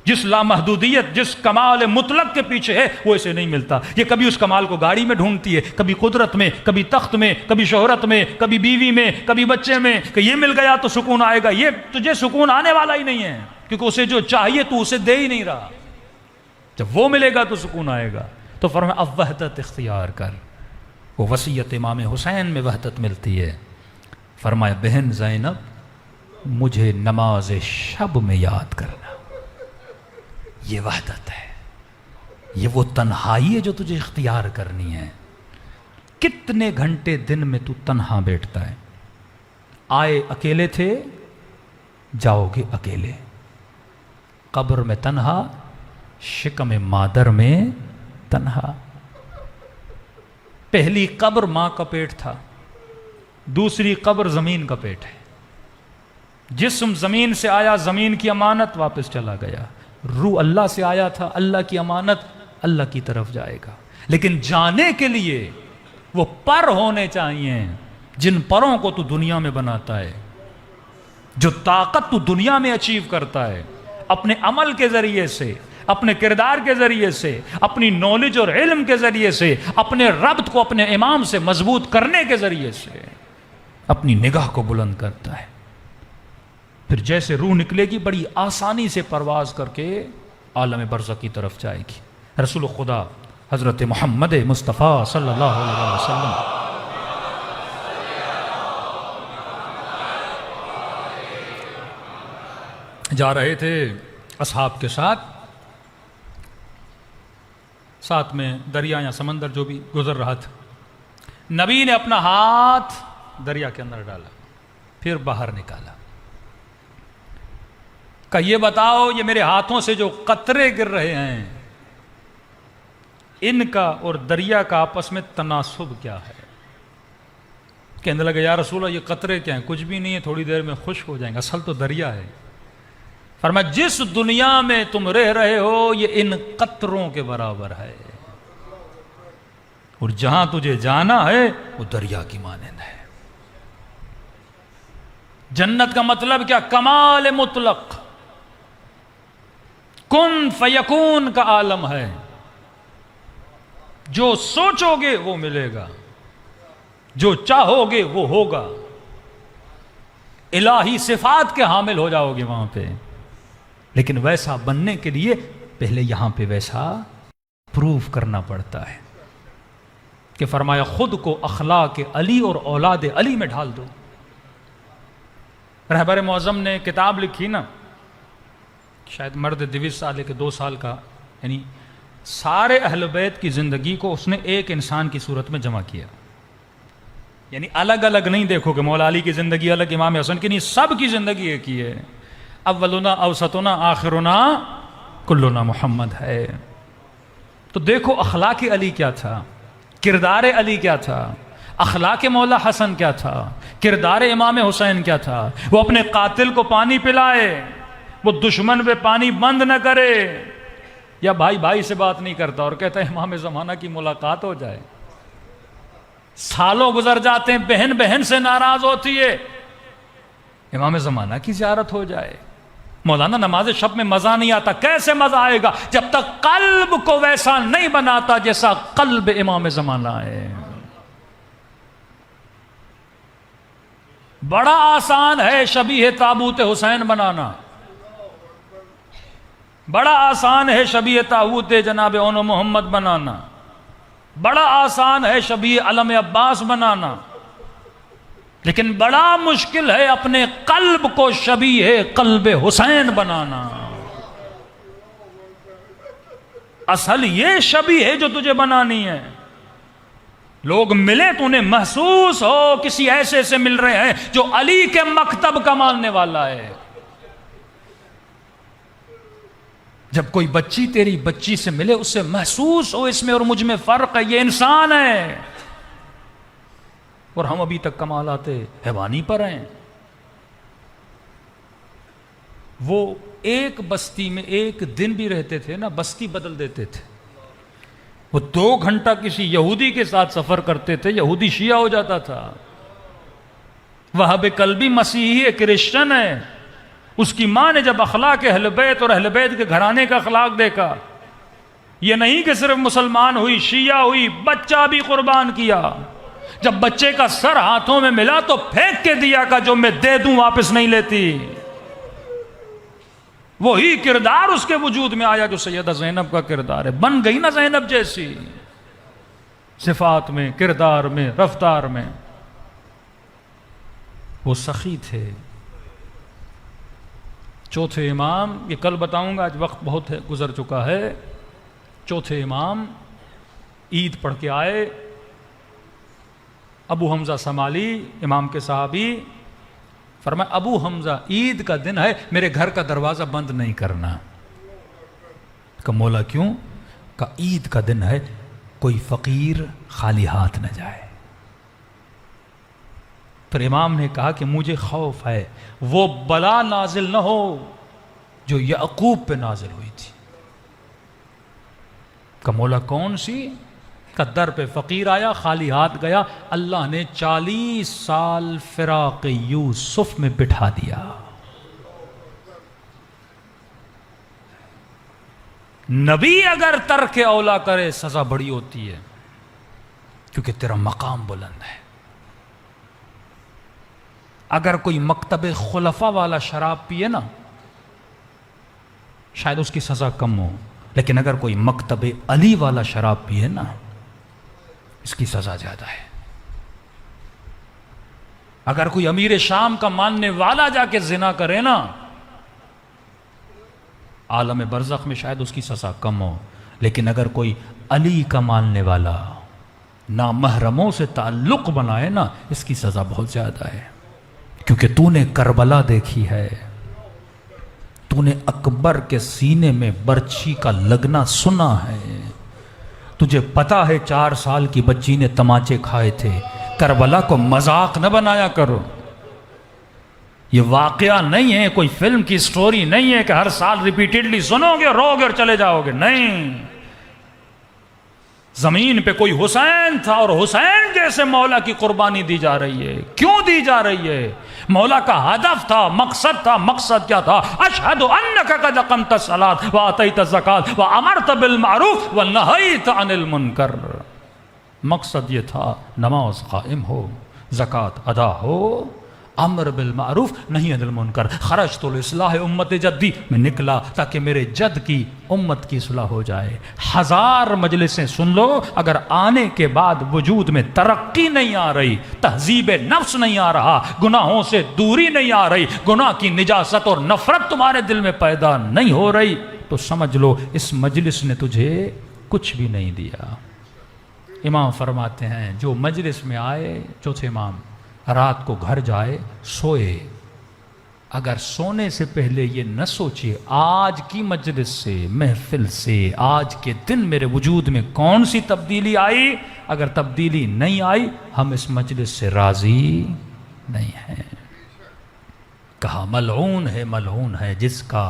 جس لامحدودیت, جس کمال مطلق کے پیچھے ہے وہ اسے نہیں ملتا. یہ کبھی اس کمال کو گاڑی میں ڈھونڈتی ہے, کبھی قدرت میں, کبھی تخت میں, کبھی شہرت میں, کبھی بیوی میں, کبھی بچے میں, کہ یہ مل گیا تو سکون آئے گا. یہ تجھے سکون آنے والا ہی نہیں ہے, کیونکہ اسے جو چاہیے تو اسے دے ہی نہیں رہا. جب وہ ملے گا تو سکون آئے گا. تو فرمایا اب وحدت اختیار کر. وہ وصیت امام حسین میں وحدت ملتی ہے. فرمایا بہن زینب مجھے نماز شب میں یاد کرنا. یہ وحدت ہے, یہ وہ تنہائی ہے جو تجھے اختیار کرنی ہے. کتنے گھنٹے دن میں تو تنہا بیٹھتا ہے. آئے اکیلے تھے, جاؤ گے اکیلے، قبر میں تنہا، شکم مادر میں تنہا۔ پہلی قبر ماں کا پیٹ تھا، دوسری قبر زمین کا پیٹ ہے۔ جسم زمین سے آیا، زمین کی امانت واپس چلا گیا۔ روح اللہ سے آیا تھا، اللہ کی امانت اللہ کی طرف جائے گا۔ لیکن جانے کے لیے وہ پر ہونے چاہیے، جن پروں کو تو دنیا میں بناتا ہے، جو طاقت تو دنیا میں اچیو کرتا ہے، اپنے عمل کے ذریعے سے، اپنے کردار کے ذریعے سے، اپنی نالج اور علم کے ذریعے سے، اپنے ربط کو اپنے امام سے مضبوط کرنے کے ذریعے سے اپنی نگاہ کو بلند کرتا ہے۔ پھر جیسے روح نکلے گی بڑی آسانی سے پرواز کر کے عالم برزخ کی طرف جائے گی۔ رسول خدا حضرت محمد مصطفیٰ صلی اللہ علیہ وسلم جا رہے تھے اصحاب کے ساتھ میں دریا یا سمندر جو بھی گزر رہا تھا۔ نبی نے اپنا ہاتھ دریا کے اندر ڈالا، پھر باہر نکالا، کہ یہ بتاؤ یہ میرے ہاتھوں سے جو قطرے گر رہے ہیں، ان کا اور دریا کا آپس میں تناسب کیا ہے؟ کہنے لگے یا رسول اللہ یہ قطرے کیا ہیں؟ کچھ بھی نہیں ہے، تھوڑی دیر میں خشک ہو جائیں گے، اصل تو دریا ہے۔ فرمایا جس دنیا میں تم رہ رہے ہو یہ ان قطروں کے برابر ہے، اور جہاں تجھے جانا ہے وہ دریا کی مانند ہے۔ جنت کا مطلب کیا؟ کمال مطلق، کن فیکون کا عالم ہے۔ جو سوچو گے وہ ملے گا، جو چاہو گے وہ ہوگا۔ الہی صفات کے حامل ہو جاؤ گے وہاں پہ، لیکن ویسا بننے کے لیے پہلے یہاں پہ ویسا پروف کرنا پڑتا ہے کہ فرمایا خود کو اخلاق علی اور اولاد علی میں ڈھال دو۔ رہبر معظم نے کتاب لکھی نا، شاید مرد 23 سال کے 2 سال کا، یعنی سارے اہل بیت کی زندگی کو اس نے ایک انسان کی صورت میں جمع کیا، یعنی الگ الگ نہیں دیکھو کہ مولا علی کی زندگی الگ، امام حسن کی نہیں، سب کی زندگی ایک ہی ہے۔ اولنا اوسطنا آخرنا کلنا محمد ہے۔ تو دیکھو اخلاق علی کیا تھا، کردار علی کیا تھا، اخلاق مولا حسن کیا تھا، کردار امام حسین کیا تھا۔ وہ اپنے قاتل کو پانی پلائے، وہ دشمن پہ پانی بند نہ کرے، یا بھائی بھائی سے بات نہیں کرتا اور کہتا ہے امام زمانہ کی ملاقات ہو جائے۔ سالوں گزر جاتے ہیں، بہن بہن سے ناراض ہوتی ہے، امام زمانہ کی زیارت ہو جائے۔ مولانا نماز شب میں مزہ نہیں آتا، کیسے مزہ آئے گا جب تک قلب کو ویسا نہیں بناتا جیسا قلب امام زمانہ ہے۔ بڑا آسان ہے شبیہ تابوت حسین بنانا، بڑا آسان ہے شبیہ تابوت جناب اون محمد بنانا، بڑا آسان ہے شبیہ علم عباس بنانا، لیکن بڑا مشکل ہے اپنے قلب کو شبیہ قلب حسین بنانا۔ اصل یہ شبیہ ہے جو تجھے بنانی ہے۔ لوگ ملے تو انہیں محسوس ہو کسی ایسے سے مل رہے ہیں جو علی کے مکتب کا ماننے والا ہے۔ جب کوئی بچی تیری بچی سے ملے اس سے محسوس ہو اس میں اور مجھ میں فرق ہے، یہ انسان ہے، اور ہم ابھی تک کمالات حیوانی پر ہیں۔ وہ ایک بستی میں ایک دن بھی رہتے تھے نا، بستی بدل دیتے تھے۔ وہ 2 گھنٹہ کسی یہودی کے ساتھ سفر کرتے تھے، یہودی شیعہ ہو جاتا تھا۔ وہاب قلبی مسیحی ہے، کرسچن ہے، اس کی ماں نے جب اخلاق اہل بیت اور اہل بیت کے گھرانے کا اخلاق دیکھا، یہ نہیں کہ صرف مسلمان ہوئی، شیعہ ہوئی، بچہ بھی قربان کیا۔ جب بچے کا سر ہاتھوں میں ملا تو پھینک کے دیا کہ جو میں دے دوں واپس نہیں لیتی۔ وہی کردار اس کے وجود میں آیا جو سیدہ زینب کا کردار ہے، بن گئی نا زینب جیسی، صفات میں، کردار میں، رفتار میں۔ وہ سخی تھے۔ چوتھے امام، یہ کل بتاؤں گا، آج وقت بہت ہے گزر چکا ہے۔ چوتھے امام عید پڑھ کے آئے، ابو حمزہ سمالی امام کے صحابی، فرمایا ابو حمزہ عید کا دن ہے، میرے گھر کا دروازہ بند نہیں کرنا۔ کہ مولا کیوں؟ کہ عید کا دن ہے، کوئی فقیر خالی ہاتھ نہ جائے۔ پھر امام نے کہا کہ مجھے خوف ہے وہ بلا نازل نہ ہو جو یعقوب پہ نازل ہوئی تھی۔ کہ مولا کون سی؟ کہ در پہ فقیر آیا، خالی ہاتھ گیا، اللہ نے 40 سال فراق یوسف میں بٹھا دیا۔ نبی اگر ترک اولا کرے سزا بڑی ہوتی ہے، کیونکہ تیرا مقام بلند ہے۔ اگر کوئی مکتب خلفاء والا شراب پیے نا شاید اس کی سزا کم ہو، لیکن اگر کوئی مکتب علی والا شراب پیے نا اس کی سزا زیادہ ہے۔ اگر کوئی امیر شام کا ماننے والا جا کے زنا کرے نا عالم برزخ میں شاید اس کی سزا کم ہو، لیکن اگر کوئی علی کا ماننے والا نامحرموں سے تعلق بنائے نا اس کی سزا بہت زیادہ ہے، کیونکہ تو نے کربلا دیکھی ہے، تو نے اکبر کے سینے میں برچھی کا لگنا سنا ہے، تجھے پتا ہے 4 سال کی بچی نے تماچے کھائے تھے۔ کربلا کو مذاق نہ بنایا کرو، یہ واقعہ نہیں ہے، کوئی فلم کی سٹوری نہیں ہے کہ ہر سال ریپیٹڈلی سنو گے، رو گے اور چلے جاؤ گے، نہیں۔ زمین پہ کوئی حسین تھا اور حسین جیسے مولا کی قربانی دی جا رہی ہے۔ کیوں دی جا رہی ہے؟ مولا کا ہدف تھا، مقصد تھا۔ مقصد کیا تھا؟ اشہد انک قد اقمت الصلاۃ وآتیت الزکاۃ وامرت بالمعروف ونہیت عن المنکر۔ مقصد یہ تھا نماز قائم ہو، زکوٰۃ ادا ہو، امر بالمعروف نہیں عن المنکر۔ خرجت الاصلاح امت جدی، میں نکلا تاکہ میرے جد کی امت کی اصلاح ہو جائے۔ 1000 مجلسیں سن لو، اگر آنے کے بعد وجود میں ترقی نہیں آ رہی، تہذیب نفس نہیں آ رہا، گناہوں سے دوری نہیں آ رہی، گناہ کی نجاست اور نفرت تمہارے دل میں پیدا نہیں ہو رہی، تو سمجھ لو اس مجلس نے تجھے کچھ بھی نہیں دیا۔ امام فرماتے ہیں جو مجلس میں آئے، چوتھے امام، رات کو گھر جائے سوئے، اگر سونے سے پہلے یہ نہ سوچے آج کی مجلس سے، محفل سے، آج کے دن میرے وجود میں کون سی تبدیلی آئی، اگر تبدیلی نہیں آئی ہم اس مجلس سے راضی نہیں ہیں۔ کہا ملعون ہے جس کا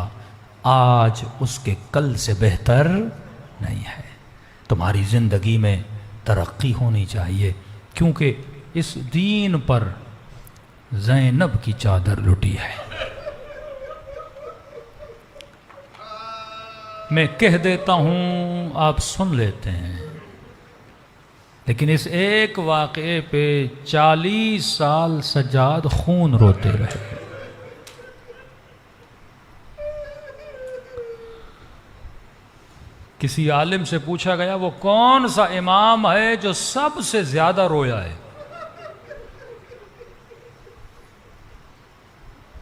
آج اس کے کل سے بہتر نہیں ہے۔ تمہاری زندگی میں ترقی ہونی چاہیے، کیونکہ اس دین پر زینب کی چادر لٹی ہے۔ میں کہہ دیتا ہوں آپ سن لیتے ہیں، لیکن اس ایک واقعے پہ 40 سال سجاد خون روتے رہے۔ کسی عالم سے پوچھا گیا وہ کون سا امام ہے جو سب سے زیادہ رویا ہے؟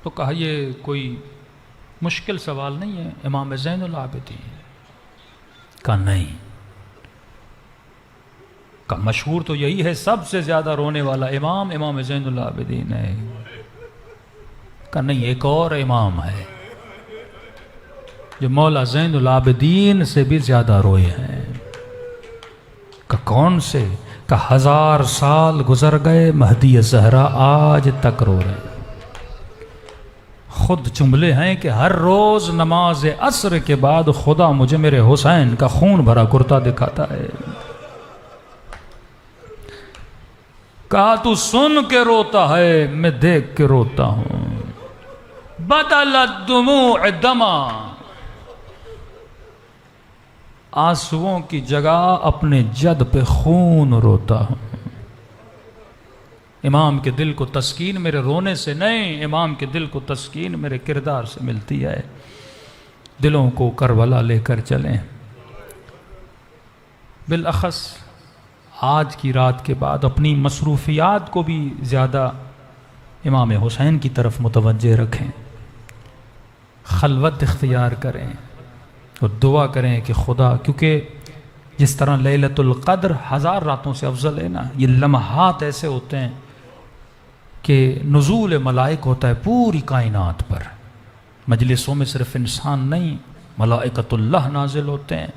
تو کہا یہ کوئی مشکل سوال نہیں ہے، امام زین العابدین۔ کہا نہیں، کہا مشہور تو یہی ہے سب سے زیادہ رونے والا امام زین العابدین ہے۔ کہا نہیں، ایک اور امام ہے جو مولا زین العابدین سے بھی زیادہ روئے ہیں۔ کہا کون سے؟ کہا 1000 سال گزر گئے، مہدی زہرا آج تک رو رہے۔ خود جملے ہیں کہ ہر روز نماز عصر کے بعد خدا مجھے میرے حسین کا خون بھرا کرتا دکھاتا ہے۔ کہا تو سن کے روتا ہے، میں دیکھ کے روتا ہوں۔ بدلت دموع دما، آنسوؤں کی جگہ اپنے جد پہ خون روتا ہوں۔ امام کے دل کو تسکین میرے رونے سے نہیں، امام کے دل کو تسکین میرے کردار سے ملتی ہے۔ دلوں کو کربلا لے کر چلیں۔ بالاخص آج کی رات کے بعد اپنی مصروفیات کو بھی زیادہ امام حسین کی طرف متوجہ رکھیں، خلوت اختیار کریں اور دعا کریں کہ خدا، کیونکہ جس طرح لیلۃ القدر 1000 راتوں سے افضل ہے نا، یہ لمحات ایسے ہوتے ہیں کہ نزول ملائک ہوتا ہے پوری کائنات پر، مجلسوں میں صرف انسان نہیں، ملائکۃ اللہ نازل ہوتے ہیں،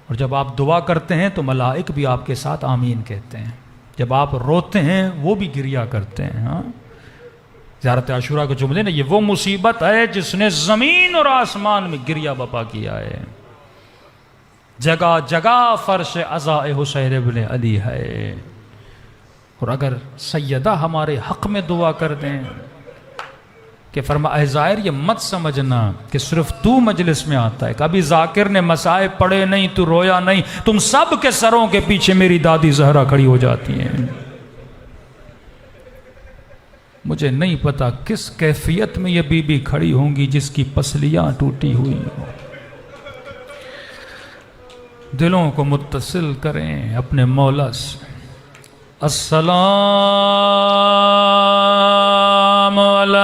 اور جب آپ دعا کرتے ہیں تو ملائک بھی آپ کے ساتھ آمین کہتے ہیں، جب آپ روتے ہیں وہ بھی گریا کرتے ہیں۔ ہاں زیارت عاشوراء کے جملے نے، یہ وہ مصیبت ہے جس نے زمین اور آسمان میں گریا بپا کیا ہے، جگہ جگہ فرش عزا حسین ابن علی ہے۔ اور اگر سیدہ ہمارے حق میں دعا کر دیں کہ فرما اے ظاہر یہ مت سمجھنا کہ صرف تو مجلس میں آتا ہے، کبھی ذاکر نے مسائب پڑھے نہیں، تو رویا نہیں، تم سب کے سروں کے پیچھے میری دادی زہرا کھڑی ہو جاتی ہیں۔ مجھے نہیں پتا کس کیفیت میں یہ بی بی کھڑی ہوں گی جس کی پسلیاں ٹوٹی ہوئی ہوں۔ دلوں کو متصل کریں اپنے مولا سے۔ السلام علی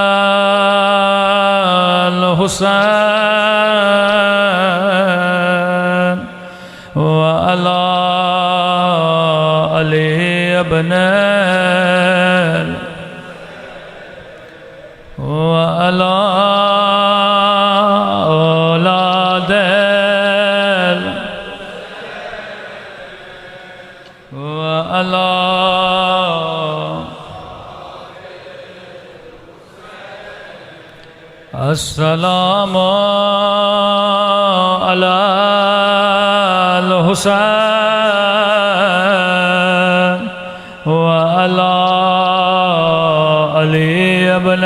الحسین وعلی علی ابن وعلی اولاد وعلی السلام علی الحسین وعلی علی ابن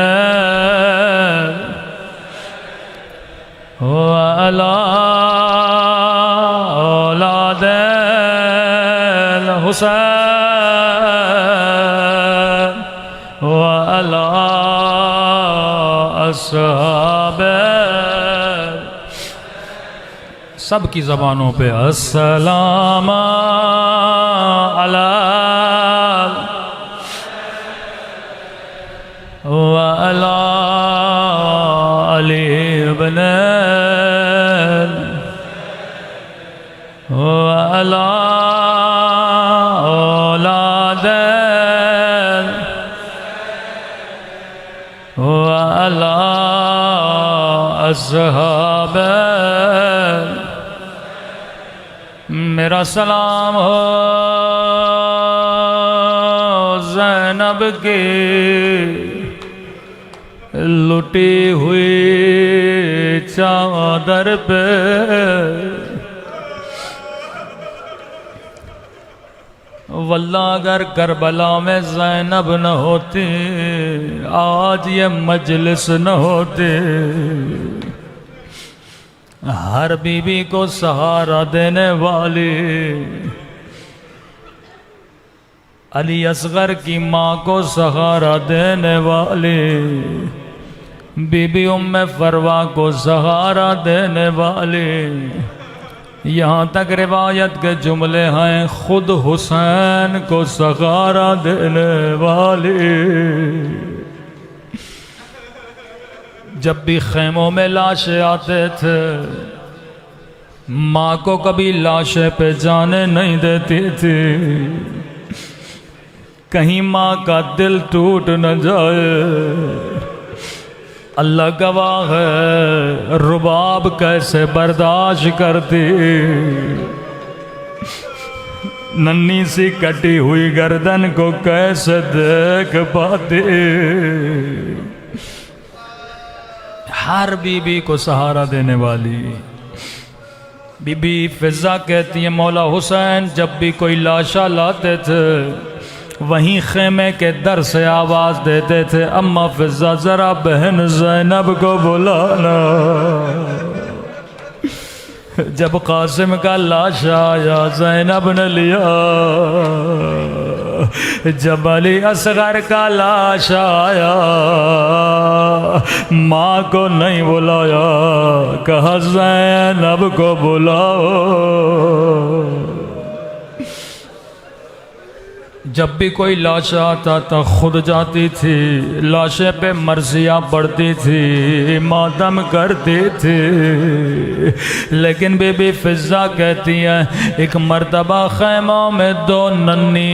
وعلی اولاد الحسین وعلی اصحاب، سب کی زبانوں پہ السلام علی وعلی علی ابن وعلی اولاد وعلی اصحاب، میرا سلام ہو زینب کی لٹی ہوئی چادر پہ، واللہ اگر کربلا میں زینب نہ ہوتی آج یہ مجلس نہ ہوتی۔ ہر بی بی کو سہارا دینے والی علی اصغر کی ماں کو سہارا دینے والی بی بی ام فروا کو سہارا دینے والی، یہاں تک روایت کے جملے ہیں خود حسین کو سہارا دینے والی۔ جب بھی خیموں میں لاشیں آتے تھے ماں کو کبھی لاشیں پہ جانے نہیں دیتی تھی، کہیں ماں کا دل ٹوٹ نہ جائے۔ اللہ گواہ ہے رباب کیسے برداشت کرتی، ننھی سی کٹی ہوئی گردن کو کیسے دیکھ پاتی۔ ہر بی بی کو سہارا دینے والی بی بی فضا کہتی ہے مولا حسین جب بھی کوئی لاشا لاتے تھے وہیں خیمے کے در سے آواز دیتے تھے اماں فضا ذرا بہن زینب کو بلانا۔ جب قاسم کا لاشا آیا زینب نے لیا، جب علی اصغر کا لاشا آیا ماں کو نہیں بلایا، کہا زینب کو بلاؤ۔ جب بھی کوئی لاشا آتا تھا خود جاتی تھی، لاشے پہ مرثیہ پڑتی تھی، ماتم کرتی تھی، لیکن بی بی فضا کہتی ہے ایک مرتبہ خیموں میں دو ننھی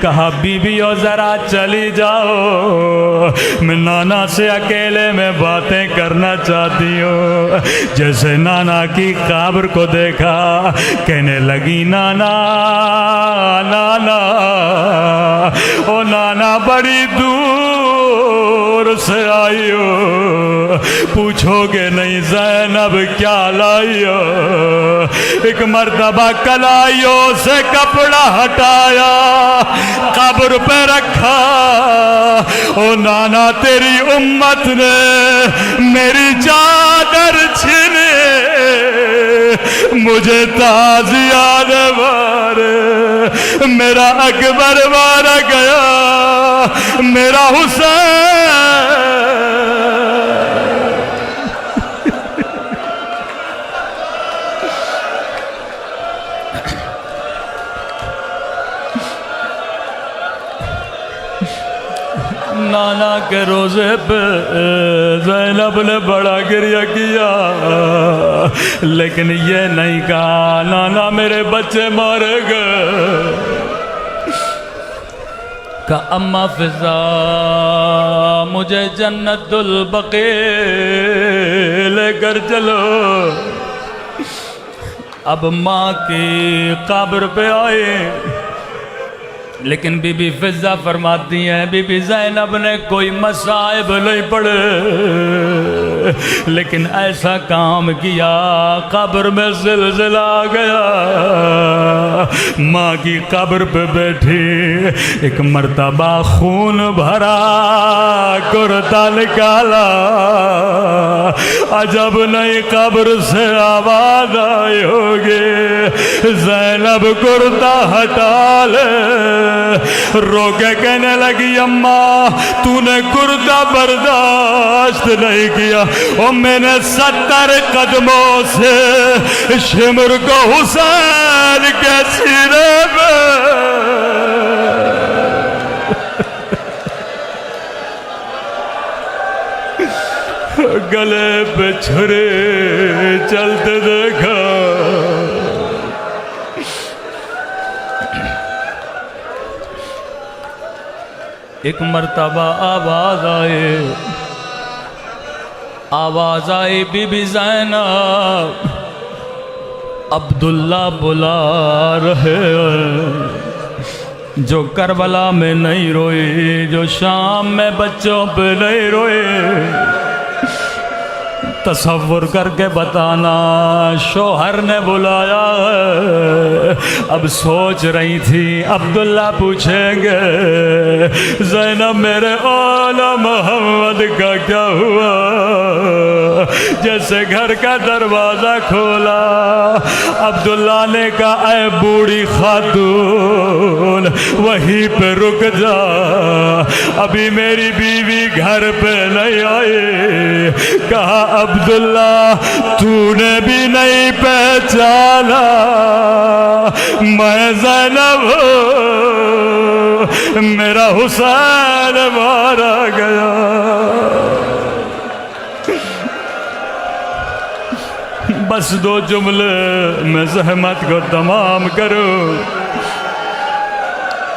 کہا بیویو ذرا چلی جاؤ، میں نانا سے اکیلے میں باتیں کرنا چاہتی ہوں۔ جیسے نانا کی قبر کو دیکھا، کہنے لگی نانا نانا، او نانا بڑی دور سے آئی ہو، پوچھو گے نہیں زینب کیا لائی ہو؟ ایک مرتبہ کلائیوں سے کپڑا ہٹایا، قبر پہ رکھا، او نانا تیری امت نے میری چادر چھینے، مجھے تعزیت مارے، میرا اکبر مارا گیا، میرا حسین۔ نانا کے روزے پہ زینب نے بڑا گریہ کیا، لیکن یہ نہیں کہا نانا میرے بچے مارے گئے۔ کہ اماں فضا مجھے جنت البقیع لے کر چلو۔ اب ماں کی قبر پہ آئے، لیکن بی بی فضہ فرماتی ہیں بی بی زینب نے کوئی مصائب نہیں پڑے، لیکن ایسا کام کیا قبر میں زلزلہ آ گیا۔ ماں کی قبر پہ بیٹھی، ایک مرتبہ خون بھرا کرتا نکالا، عجب نہیں قبر سے آواز آئی ہوگی زینب کرتا ہٹا لے۔ رو کے کہنے لگی اماں تو نے کرتا برداشت نہیں کیا، اور میں نے 70 قدموں سے شمر کو حسین کے سینے پہ گلے پہ چھرے چلتے دیکھا۔ ایک مرتبہ آواز آئی بی بی زینب عبداللہ بلا رہے ہیں، جو کربلا میں نہیں روئی، جو شام میں بچوں پہ نہیں روئی۔ تصور کر کے بتانا شوہر نے بلایا ہے۔ اب سوچ رہی تھی عبداللہ پوچھیں گے زینب میرے اولا محمد کا کیا ہوا؟ جیسے گھر کا دروازہ کھولا، عبداللہ نے کہا اے بوڑھی خاتون وہیں پہ رک جا، ابھی میری بیوی گھر پہ نہیں آئی۔ کہا عبداللہ تو نے بھی نہیں پہچانا میں زینب ہوں، میرا حسین مارا گیا۔ بس 2 جملے میں زحمت کو تمام کروں۔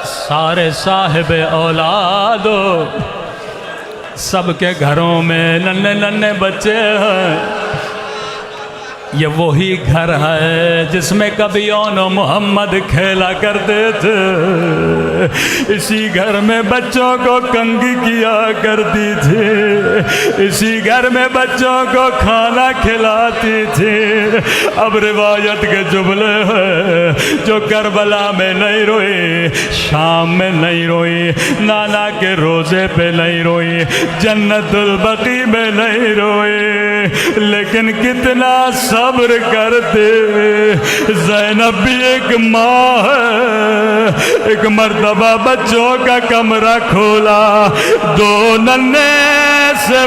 سارے صاحب اولاد ہو، سب کے گھروں میں ننھے ننھے بچے ہیں، یہ وہی گھر ہے جس میں کبھی اون و محمد کھیلا کرتے تھے، اسی گھر میں بچوں کو کنگھی کیا کرتی تھی، اسی گھر میں بچوں کو کھانا کھلاتی تھی۔ اب روایت کے جملے ہیں جو کربلا میں نہیں روئی، شام میں نہیں روئی، نانا کے روزے پہ نہیں روئی، جنت البقیع میں نہیں روئی، لیکن کتنا صبر کرتے۔ زینب بھی ایک ماں ہے، ایک مرتبہ بچوں کا کمرہ کھولا، 2 ننھے سے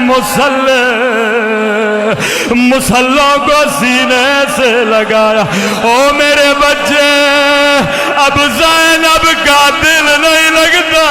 مسلوں کو سینے سے لگایا، او میرے بچے اب زینب کا دل نہیں لگتا۔